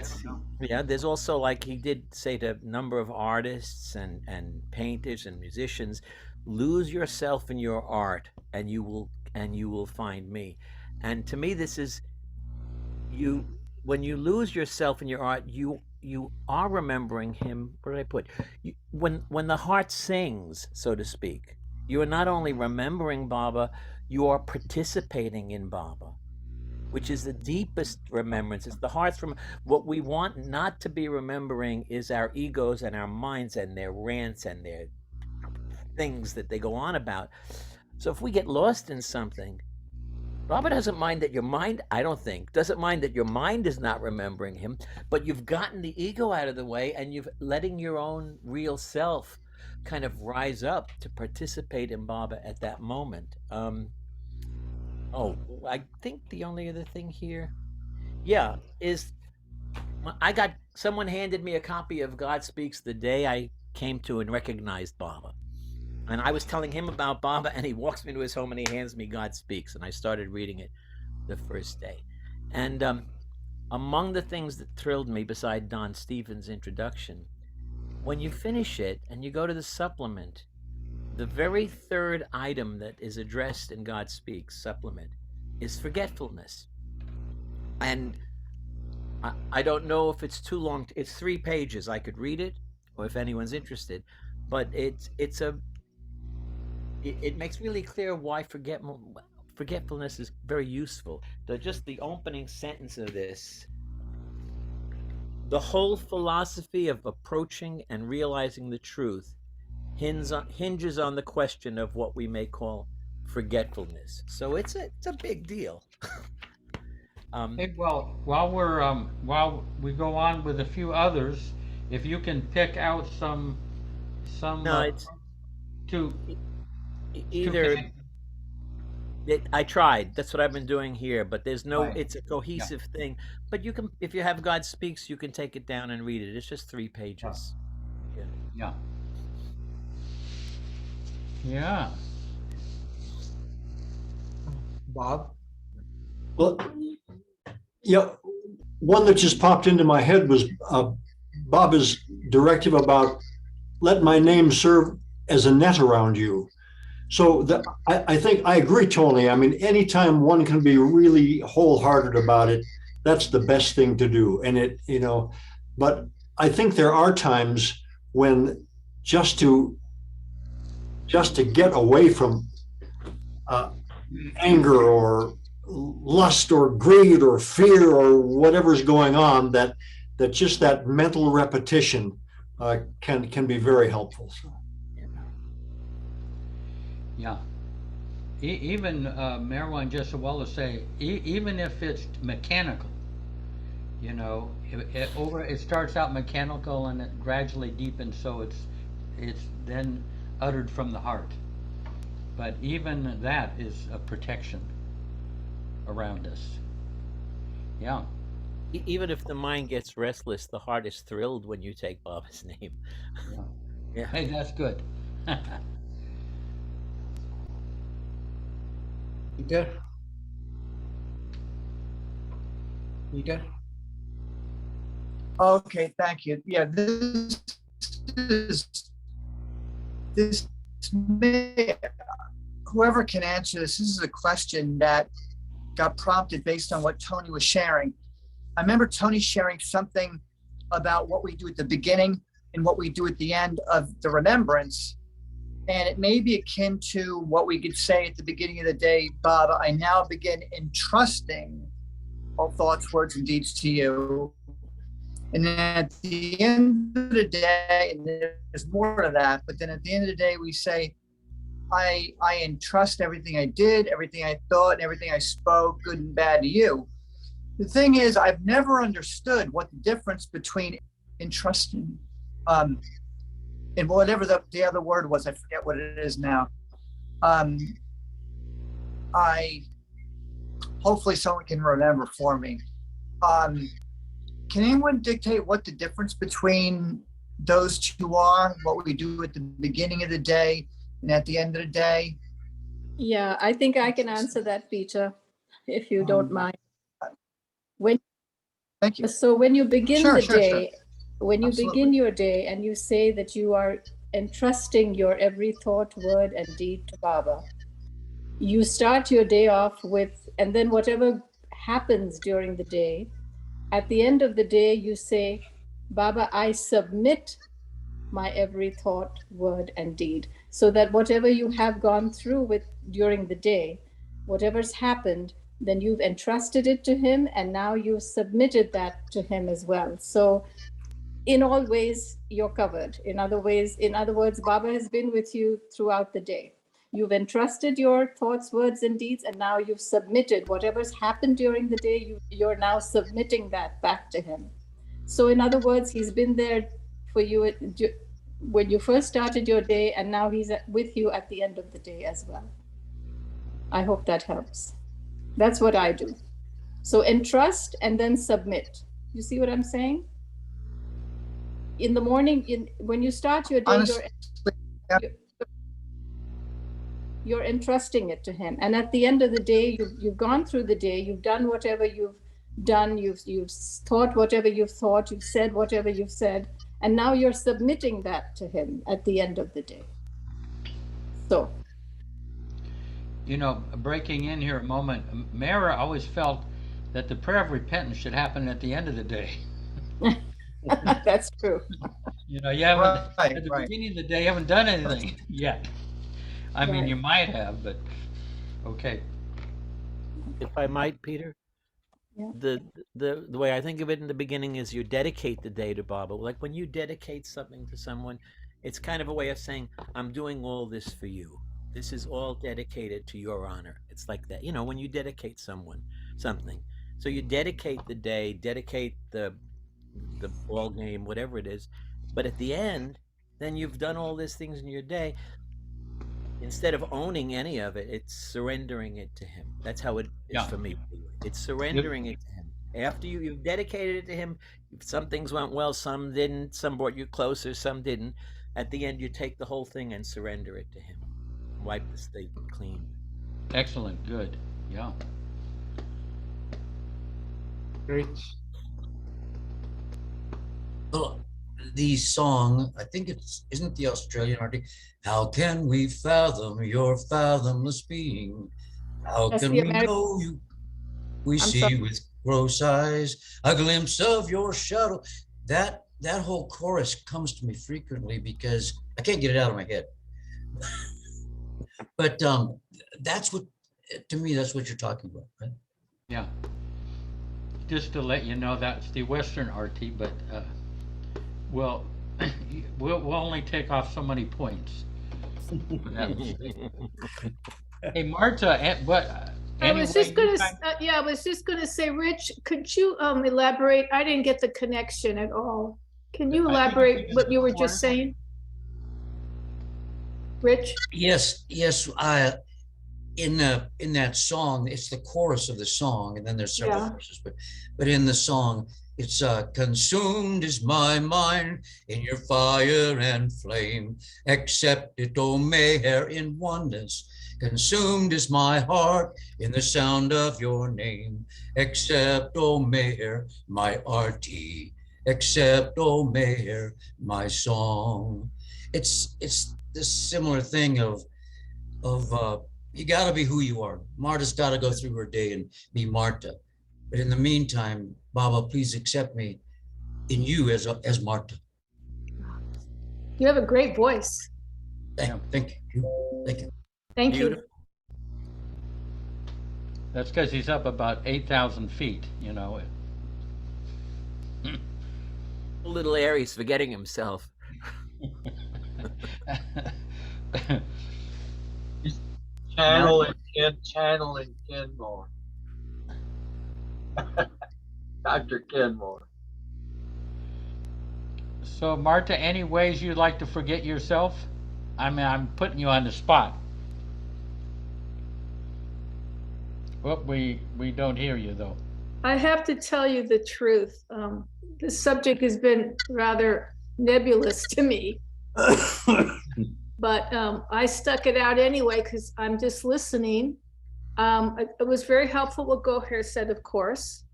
There's also, like he did say, to a number of artists and painters and musicians, lose yourself in your art, and you will find me. And to me, this is you. When you lose yourself in your art, you are remembering him. Where did I put? When the heart sings, so to speak, you are not only remembering Baba, you are participating in Baba, which is the deepest remembrance. It's the heart's from what we want not to be remembering is our egos and our minds and their rants and their things that they go on about. So if we get lost in something, Baba doesn't mind that your mind, I don't think, doesn't mind that your mind is not remembering him, but you've gotten the ego out of the way and you've letting your own real self kind of rise up to participate in Baba at that moment. Oh, I think the only other thing here, yeah, is I got someone handed me a copy of God Speaks the day I came to and recognized Baba. And I was telling him about Baba, and he walks me into his home and he hands me God Speaks. And I started reading it the first day. And among the things that thrilled me, beside Don Stevens' introduction, when you finish it and you go to the supplement, the very third item that is addressed in God Speaks supplement is forgetfulness. And I don't know if it's too long. It's 3 pages. I could read it, or if anyone's interested. But it makes really clear why forgetfulness is very useful. Just the opening sentence of this. The whole philosophy of approaching and realizing the truth hinges on the question of what we may call forgetfulness. So it's a big deal. Hey, well, while we go on with a few others, if you can pick out some No, it's to either I tried. That's what I've been doing here, but there's no. Right. It's a cohesive thing. But you can, if you have God Speaks, you can take it down and read it. It's just 3 pages. Yeah. Yeah. Bob? Well, yeah, one that just popped into my head was Baba's directive about let my name serve as a net around you. So I think I agree, Tony. I mean, anytime one can be really wholehearted about it, that's the best thing to do. And but I think there are times when just to get away from anger or lust or greed or fear or whatever's going on, that just that mental repetition can be very helpful. So. Yeah. Even Merwin just as well as say, even if it's mechanical, it starts out mechanical and it gradually deepens, so it's then uttered from the heart. But even that is a protection around us. Yeah. Even if the mind gets restless, the heart is thrilled when you take Baba's name. Yeah. Hey, that's good. Peter? Peter? Okay, thank you. Yeah, whoever can answer this is a question that got prompted based on what Tony was sharing. I remember Tony sharing something about what we do at the beginning and what we do at the end of the remembrance. And it may be akin to what we could say at the beginning of the day, Baba, I now begin entrusting all thoughts, words, and deeds to you. And then at the end of the day, and there's more to that, but then at the end of the day, we say, I entrust everything I did, everything I thought, and everything I spoke, good and bad, to you. The thing is, I've never understood what the difference between entrusting and whatever the other word was, I forget what it is now. Hopefully someone can remember for me. Can anyone dictate what the difference between those two are? What we do at the beginning of the day and at the end of the day? Yeah, I think I can answer that, Peter, if you don't mind. Thank you. So when you begin Sure. when you begin your day and you say that you are entrusting your every thought, word, and deed to Baba. You start your day off with, and then whatever happens during the day, at the end of the day, you say, Baba, I submit my every thought, word, and deed, so that whatever you have gone through with during the day, whatever's happened, then you've entrusted it to him, and now you've submitted that to him as well. So in all ways, you're covered. In other words, Baba has been with you throughout the day. You've entrusted your thoughts, words, and deeds, and now you've submitted whatever's happened during the day, you're now submitting that back to him. So in other words, he's been there for you when you first started your day, and now he's with you at the end of the day as well. I hope that helps. That's what I do. So entrust and then submit. You see what I'm saying? In the morning, when you start your day, you're entrusting it to him. And at the end of the day, you've gone through the day, you've done whatever you've done, you've thought whatever you've thought, you've said whatever you've said, and now you're submitting that to him at the end of the day. So, you know, breaking in here a moment, Mara always felt that the prayer of repentance should happen at the end of the day. that's true. You know, you haven't, Right, at the right. beginning of the day, you haven't done anything yet. I mean, Right. you might have, but, okay. If I might, Peter, Yeah. the way I think of it in the beginning is you dedicate the day to Baba. Like when you dedicate something to someone, it's kind of a way of saying, I'm doing all this for you. This is all dedicated to your honor. It's like that, you know, when you dedicate someone something. So you dedicate the day, dedicate the ball game, whatever it is. But at the end, then you've done all these things in your day. Instead of owning any of it, it's surrendering it to him. That's how it is for me. It's surrendering it to him. After you've dedicated it to him, some things went well, some didn't, some brought you closer, some didn't. At the end, you take the whole thing and surrender it to him. Wipe the slate clean. Excellent, good, yeah. Great. Well, the song, I think isn't the Australian artist? How can we fathom your fathomless being? How That's can the we American. know you? We I'm see sorry. with gross eyes a glimpse of your shadow. That whole chorus comes to me frequently because I can't get it out of my head. But that's what, to me, that's what you're talking about, right? Yeah. Just to let you know, that's the Western arty, but we'll only take off so many points. Hey, Marta, what? I was just gonna say, Rich, could you elaborate? I didn't get the connection at all. Can you elaborate what you were just saying? Rich? Yes. In that song, it's the chorus of the song, and then there's several verses, but in the song, it's consumed is my mind in your fire and flame, accept it, O Meher, in oneness. Consumed is my heart in the sound of your name, accept, O Meher, my arti, accept, O Meher, my song. It's this similar thing of you got to be who you are. Marta's got to go through her day and be Marta. But in the meantime, Baba, please accept me in you as Marta. You have a great voice. Thank you. Thank you. That's because he's up about 8,000 feet, you know. Little Aries forgetting himself. Channeling Kenmore. Dr. Kenmore. So, Marta, any ways you'd like to forget yourself? I mean, I'm putting you on the spot. Well, we don't hear you, though. I have to tell you the truth. This subject has been rather nebulous to me. But I stuck it out anyway because I'm just listening. It was very helpful what Goher said, of course.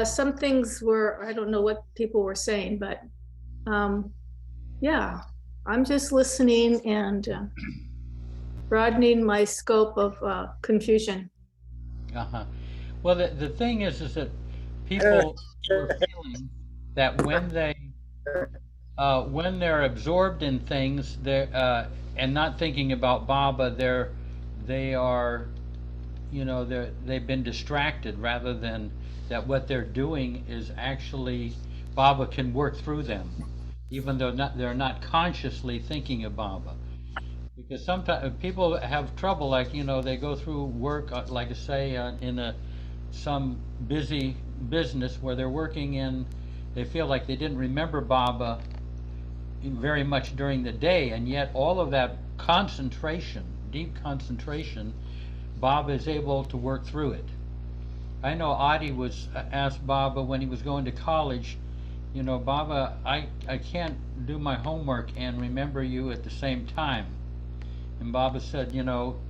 Some things were, I don't know what people were saying, but yeah, I'm just listening and broadening my scope of confusion. Uh-huh. Well, the thing is that people were feeling that when they're absorbed in things, and not thinking about Baba, they are, they've been distracted rather than that what they're doing is actually Baba can work through them, even though they're not consciously thinking of Baba. Because sometimes people have trouble, like, they go through work, like I say, in some busy business where they're working in, they feel like they didn't remember Baba very much during the day, and yet all of that concentration, deep concentration, Baba is able to work through it. I know Adi was asked Baba when he was going to college, Baba, I can't do my homework and remember you at the same time. And Baba said,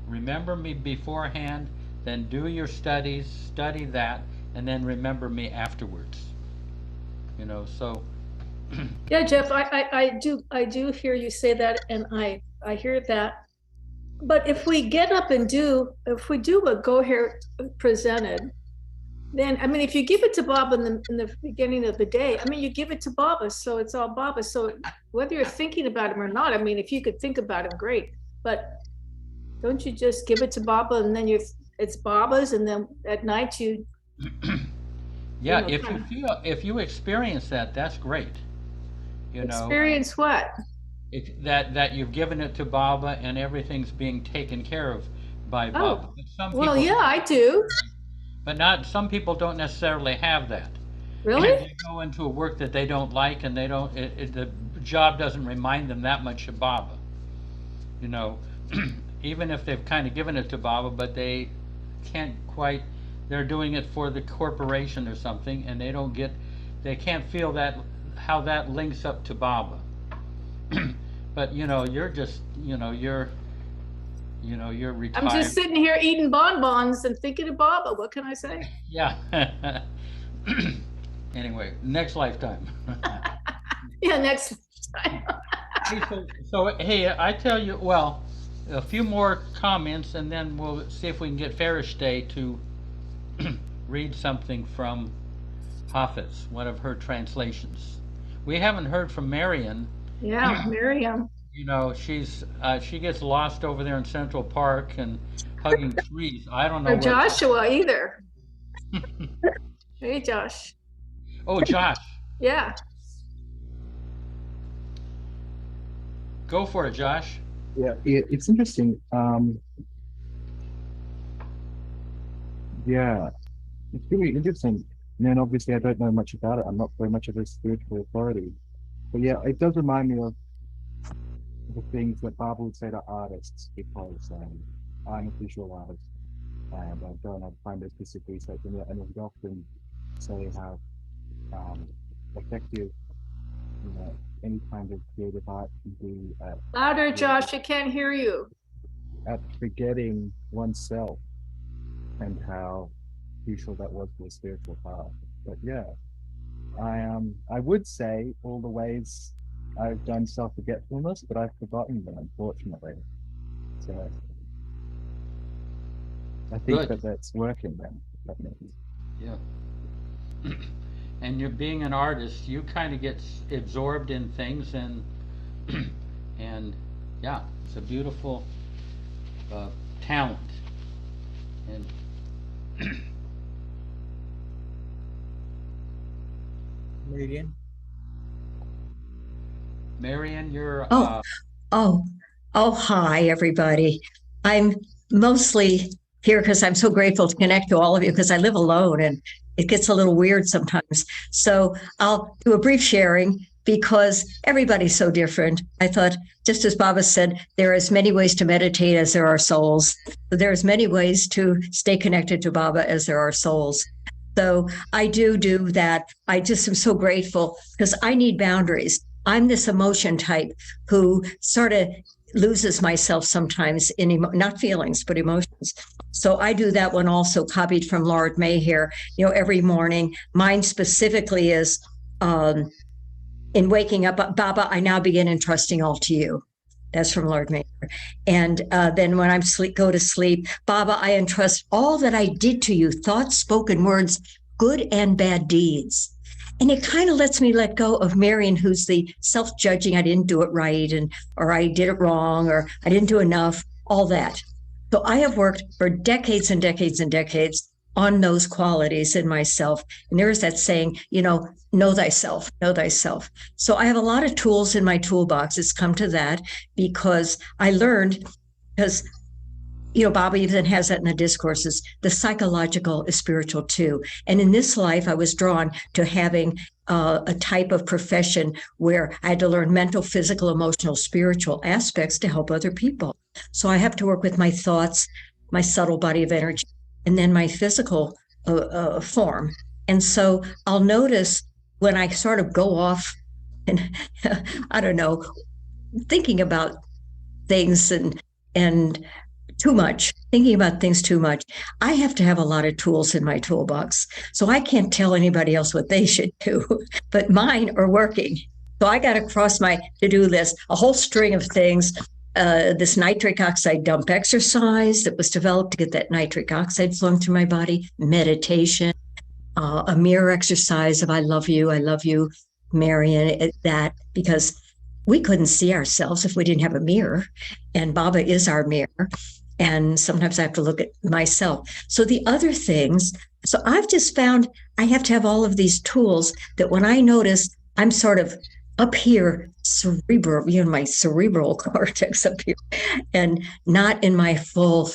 remember me beforehand, then do your studies, study that, and then remember me afterwards. So. Yeah, Jeff, I do hear you say that, and I hear that. But if we get up and if we do what Goher presented, then, I mean, if you give it to Baba in the beginning of the day, I mean, you give it to Baba, so it's all Baba. So whether you're thinking about him or not, I mean, if you could think about him, great. But don't you just give it to Baba and then it's Baba's, and then at night you. Yeah, if you experience that, that's great. Experience what? That you've given it to Baba and everything's being taken care of by Baba. But well, yeah, I do. But some people don't necessarily have that. Really? They go into a work that they don't like, and the job doesn't remind them that much of Baba. Even if they've kind of given it to Baba, but they can't quite, they're doing it for the corporation or something, and they can't feel how that links up to Baba. But you're just, you're retired. I'm just sitting here eating bonbons and thinking of Baba. What can I say? Yeah. Anyway, next lifetime. Yeah, next time. So hey, I tell you, well, a few more comments, and then we'll see if we can get Farishte to read something from Hafiz, one of her translations. We haven't heard from Marian. Yeah, Miriam. She gets lost over there in Central Park and hugging trees. I don't know. Or Joshua either. Hey, Josh. Oh, Josh. Yeah. Go for it, Josh. Yeah, it's interesting. Yeah, it's really interesting. And then obviously I don't know much about it. I'm not very much of a spiritual authority. But yeah, it does remind me of the things that Baba would say to artists, because I'm a visual artist and I've done kind of specific research in it, and it would often say how effective any kind of creative art can be at louder, Josh, I can't hear you. At forgetting oneself, and how crucial that was for the spiritual path. But yeah, I would say all the ways I've done self-forgetfulness, but I've forgotten them, unfortunately. So I think that's working then. That means. Yeah. And you're being an artist, you kind of get absorbed in things, and yeah, it's a beautiful talent. And Marian, you're hi everybody. I'm mostly here because I'm so grateful to connect to all of you, because I live alone and it gets a little weird sometimes. So I'll do a brief sharing because everybody's so different. I thought, just as Baba said, there are as many ways to meditate as there are souls. There's many ways to stay connected to Baba as there are souls. So I do that. I just am so grateful because I need boundaries. I'm this emotion type who sort of loses myself sometimes in not feelings, but emotions. So I do that one also, copied from Lord Mayhair, every morning. Mine specifically is in waking up, Baba, I now begin entrusting all to you. That's from Lord Mayor. And then when I'm go to sleep, Baba, I entrust all that I did to you, thoughts, spoken words, good and bad deeds. And it kind of lets me let go of Marion, who's the self-judging, I didn't do it right, or I did it wrong, or I didn't do enough, all that. So I have worked for decades and decades and decades on those qualities in myself. And there is that saying, know thyself, know thyself. So I have a lot of tools in my toolbox. It's come to that because I learned, because Baba even has that in the discourses, the psychological is spiritual too. And in this life, I was drawn to having a type of profession where I had to learn mental, physical, emotional, spiritual aspects to help other people. So I have to work with my thoughts, my subtle body of energy, and then my physical form. And so I'll notice when I sort of go off and, I don't know, thinking about things and too much, thinking about things too much, I have to have a lot of tools in my toolbox. So I can't tell anybody else what they should do, but mine are working. So I got to cross my to-do list, a whole string of things. This nitric oxide dump exercise that was developed to get that nitric oxide flowing through my body, meditation, a mirror exercise of I love you, Marion, that, because we couldn't see ourselves if we didn't have a mirror, and Baba is our mirror. And sometimes I have to look at myself. So the other things, so I've just found I have to have all of these tools that when I notice I'm sort of up here, cerebral, my cerebral cortex up here, and not in my full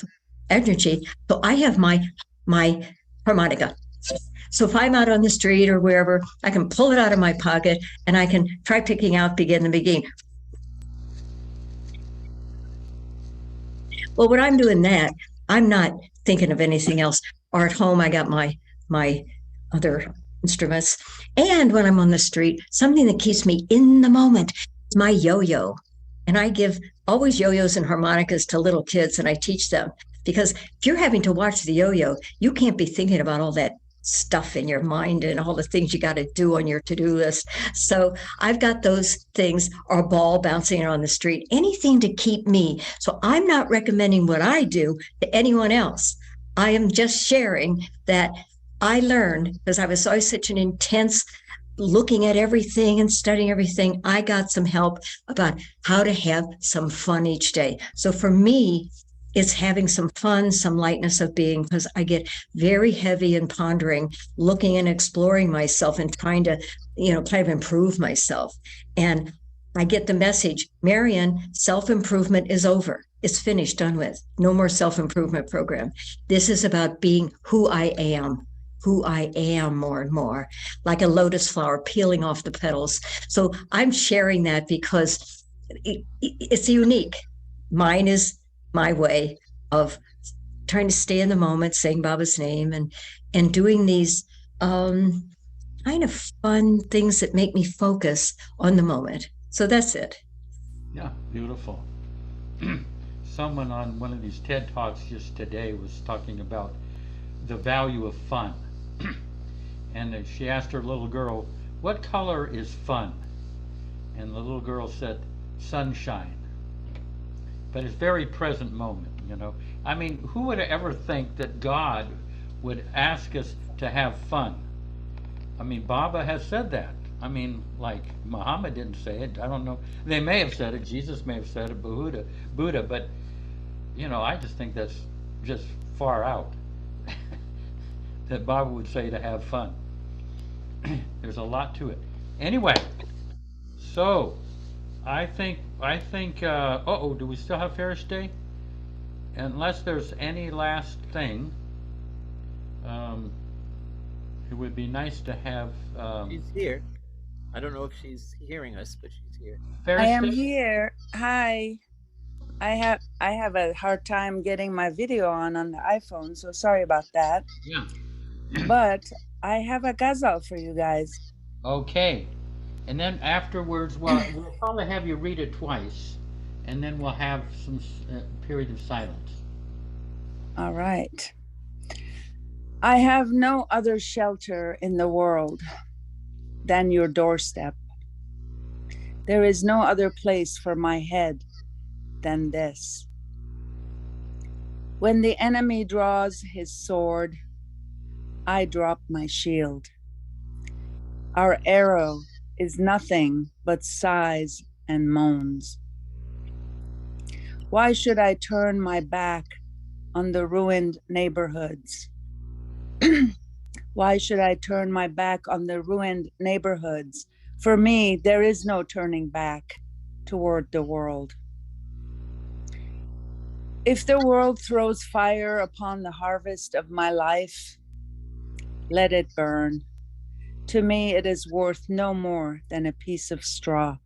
energy. So I have my harmonica. So if I'm out on the street or wherever, I can pull it out of my pocket and I can try picking out begin the beginning. Well, when I'm doing that, I'm not thinking of anything else. Or at home, I got my other instruments. And when I'm on the street, something that keeps me in the moment is my yo-yo. And I give always yo-yos and harmonicas to little kids, and I teach them. Because if you're having to watch the yo-yo, you can't be thinking about all that stuff in your mind and all the things you got to do on your to-do list. So I've got those things, or a ball bouncing on the street, anything to keep me. So I'm not recommending what I do to anyone else. I am just sharing that I learned, because I was always such an intense looking at everything and studying everything. I got some help about how to have some fun each day. So for me, it's having some fun, some lightness of being, because I get very heavy and pondering, looking and exploring myself and trying to, kind of improve myself. And I get the message, Marion, self-improvement is over. It's finished, done with. No more self-improvement program. This is about being who I am more and more, like a lotus flower peeling off the petals. So I'm sharing that because it's unique. Mine is my way of trying to stay in the moment, saying Baba's name and doing these kind of fun things that make me focus on the moment. So that's it. Yeah, beautiful. Someone on one of these TED Talks just today was talking about the value of fun. And she asked her little girl, what color is fun? And the little girl said, sunshine. But it's very present moment, I mean, who would ever think that God would ask us to have fun? I mean, Baba has said that. I mean, like, Muhammad didn't say it. I don't know. They may have said it. Jesus may have said it, Buddha, but, I just think that's just far out. That Baba would say to have fun. There's a lot to it. Anyway, so I think, do we still have Ferris Day? Unless there's any last thing, it would be nice to have. She's here. I don't know if she's hearing us, but she's here. I am here. Hi. I have a hard time getting my video on the iPhone, so sorry about that. Yeah. But I have a ghazal for you guys. Okay. And then afterwards, we'll probably have you read it twice, and then we'll have some period of silence. All right. I have no other shelter in the world than your doorstep. There is no other place for my head than this. When the enemy draws his sword, I drop my shield. Our arrow is nothing but sighs and moans. Why should I turn my back on the ruined neighborhoods? Why should I turn my back on the ruined neighborhoods? For me, there is no turning back toward the world. If the world throws fire upon the harvest of my life, let it burn. To me, it is worth no more than a piece of straw.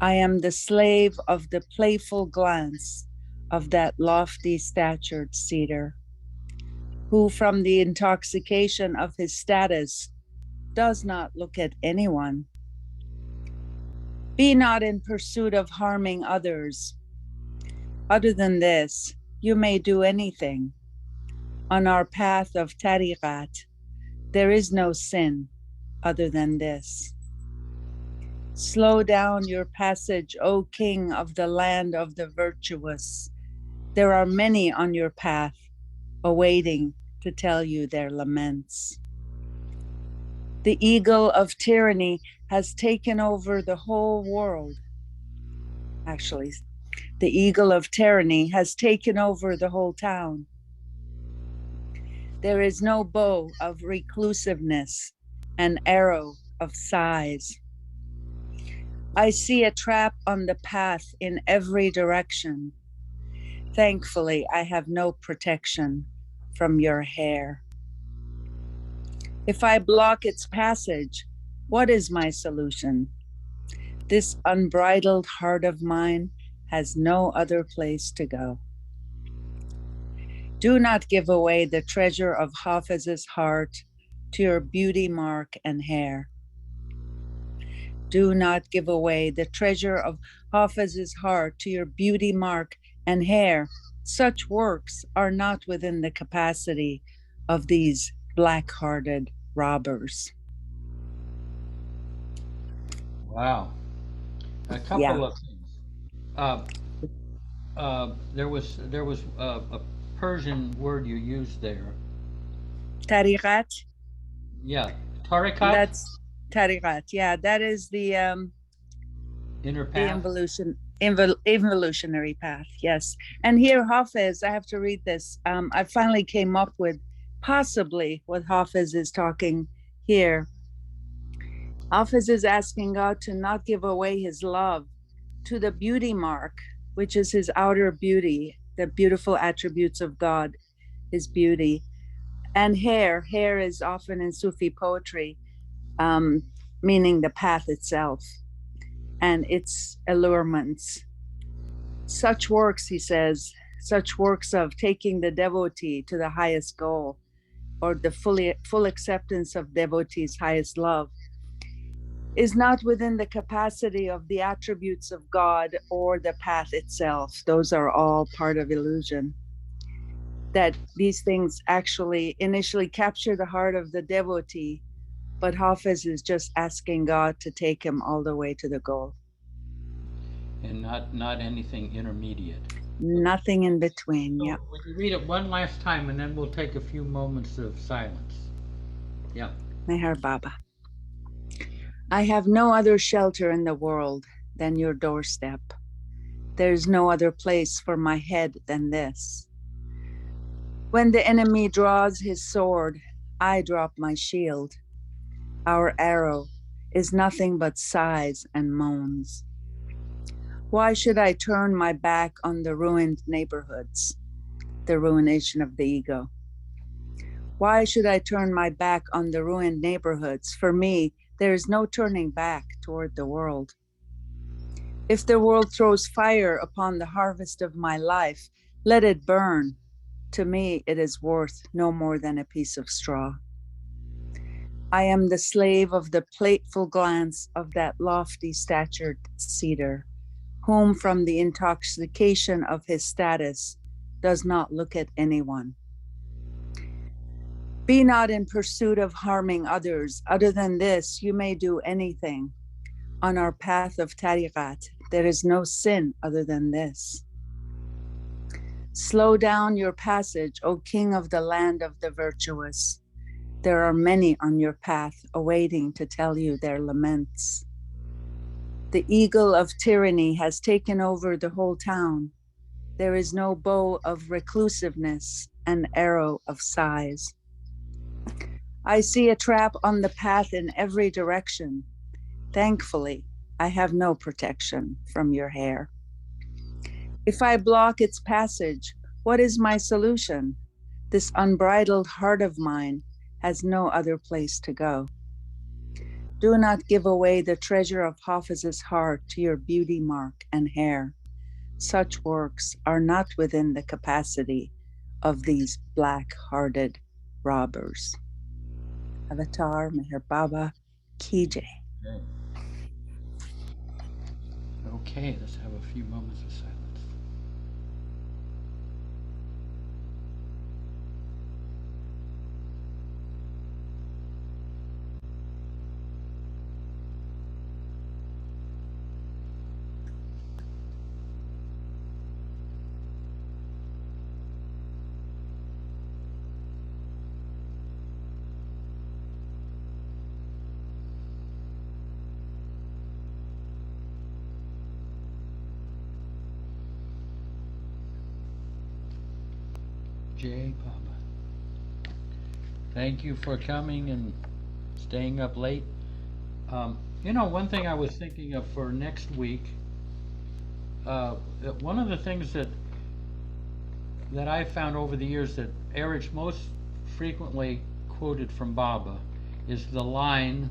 I am the slave of the playful glance of that lofty statured cedar, who from the intoxication of his status does not look at anyone. Be not in pursuit of harming others. Other than this, you may do anything. On our path of tariqat, there is no sin other than this. Slow down your passage, O King of the land of the virtuous. There are many on your path awaiting to tell you their laments. The eagle of tyranny has taken over the whole world. Actually, the eagle of tyranny has taken over the whole town. There is no bow of reclusiveness, an arrow of sighs. I see a trap on the path in every direction. Thankfully, I have no protection from your hair. If I block its passage, what is my solution? This unbridled heart of mine has no other place to go. Do not give away the treasure of Hafiz's heart to your beauty mark and hair. Do not give away the treasure of Hafiz's heart to your beauty mark and hair. Such works are not within the capacity of these black-hearted robbers. Wow. A couple of things. There was a Persian word you used there. Tariqat? Yeah. Tariqat? That's tariqat. Yeah, that is the inner the path. evolutionary path. Yes. And here Hafiz, I have to read this. I finally came up with possibly what Hafiz is talking here. Hafiz is asking God to not give away his love to the beauty mark, which is his outer beauty, the beautiful attributes of God, his beauty. And hair is often in Sufi poetry, meaning the path itself and its allurements. Such works, he says, such works of taking the devotee to the highest goal or the full acceptance of devotee's highest love is not within the capacity of the attributes of God or the path itself. Those are all part of illusion. That these things actually initially capture the heart of the devotee, but Hafiz is just asking God to take him all the way to the goal. And not anything intermediate. Nothing in between, yeah. Would you read it one last time and then we'll take a few moments of silence. Yeah. Meher Baba. I have no other shelter in the world than your doorstep. There's no other place for my head than this. When the enemy draws his sword, I drop my shield. Our arrow is nothing but sighs and moans. Why should I turn my back on the ruined neighborhoods, the ruination of the ego? Why should I turn my back on the ruined neighborhoods? For me, there is no turning back toward the world. If the world throws fire upon the harvest of my life, let it burn. To me, it is worth no more than a piece of straw. I am the slave of the plateful glance of that lofty statured cedar, whom from the intoxication of his status does not look at anyone. Be not in pursuit of harming others. Other than this, you may do anything. On our path of tariqat, there is no sin other than this. Slow down your passage, O king of the land of the virtuous. There are many on your path awaiting to tell you their laments. The eagle of tyranny has taken over the whole town. There is no bow of reclusiveness, an arrow of sighs. I see a trap on the path in every direction. Thankfully, I have no protection from your hair. If I block its passage, what is my solution? This unbridled heart of mine has no other place to go. Do not give away the treasure of Hafiz's heart to your beauty mark and hair. Such works are not within the capacity of these black-hearted robbers. Avatar Meher Baba Ki Jai. Okay, let's have a few moments of silence. Jay Baba. Thank you for coming and staying up late. You know, one thing I was thinking of for next week, one of the things that I found over the years that Eruch most frequently quoted from Baba is the line,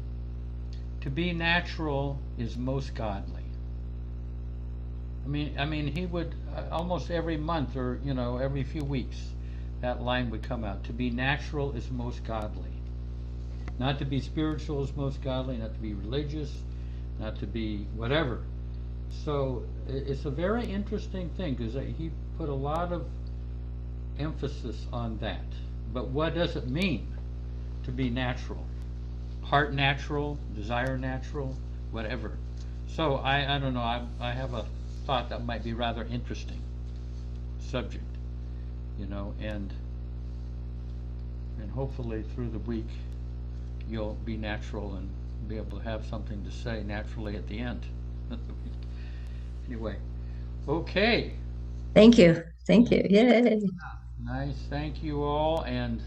"To be natural is most godly." I mean, he would almost every month or every few weeks, that line would come out. To be natural is most godly. Not to be spiritual is most godly. Not to be religious. Not to be whatever. So it's a very interesting thing because he put a lot of emphasis on that. But what does it mean to be natural? Heart natural, desire natural, whatever. So I don't know. I have a thought that might be rather interesting subject, and hopefully through the week you'll be natural and be able to have something to say naturally at the end. Anyway, okay. Thank you. Thank you. Yay. Nice. Thank you all, and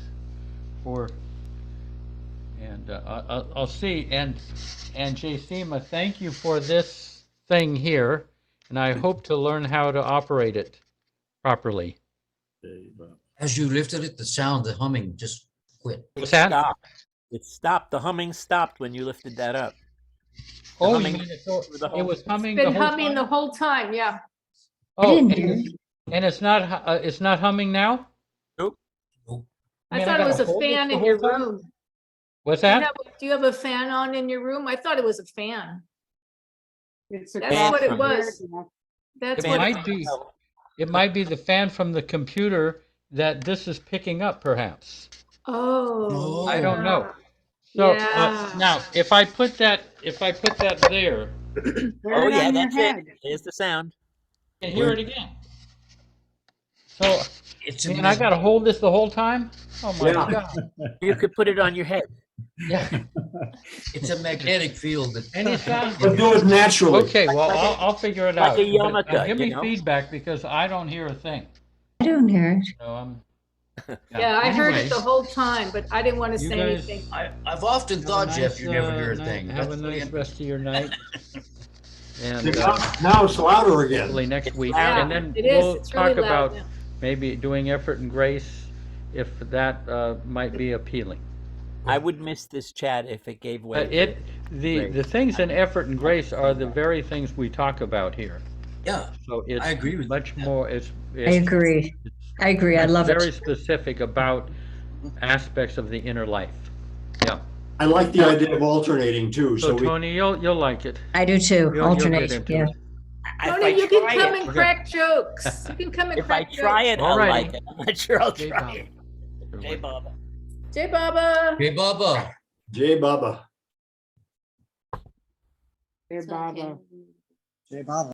I'll see. And Jaysima, thank you for this thing here, and I hope to learn how to operate it properly. As you lifted it, the sound, the humming just quit. What's that? Stopped. It stopped. The humming stopped when you lifted that up. The Oh, humming you mean through the it whole was humming Been the whole humming time? the whole time, yeah. Oh, didn't hear it. and it's not humming now? Nope. I I mean, thought it gotta was a hold this fan the in whole your time? room. What's Do you that? have a fan on in your room? I thought it was a fan. It's a That's fan what it from- was. That's It what might be. It might be the fan from the computer that this is picking up, perhaps. Oh, I don't know. yeah. So Yeah. now, if I put that there, Oh yeah, that's it. There's the sound. I can hear it again. So, It's man, I gotta hold this the whole time? Oh my God. You could put it on your head. Yeah. It's a magnetic field. Any sound? But do it naturally. Okay, well, I'll figure it like out. a yarmulke, But, give me you know? feedback because I don't hear a thing. I don't hear it. So I'm. Yeah, I heard it Anyways, the whole time, but I didn't want to you say guys- anything. I've often have a thought, nice, Jeff, you never hear a night- thing. Have That's a really nice rest of your night. And Now it's louder again. hopefully next week, Yeah, and then it is. we'll It's talk really loud about now. maybe doing effort and grace, if that might be appealing. I would miss this chat if it gave way. But the grace. things in effort and grace are the very things we talk about here. Yeah, So it's I agree with much more. It's I agree. I agree. I love very it. specific about aspects of the inner life. Yeah. I like the idea of alternating too. So Tony, you'll like it. I do too. You'll get Alternate. into Yeah. it. Tony, you can try come it- and crack jokes. You can come and If I crack try jokes. it, I'll Alrighty. like it. I'm not sure I'll Jay try it. Jay Baba. Jay Baba. Hey, Baba. Jay Baba. Dear Baba. Jai Baba.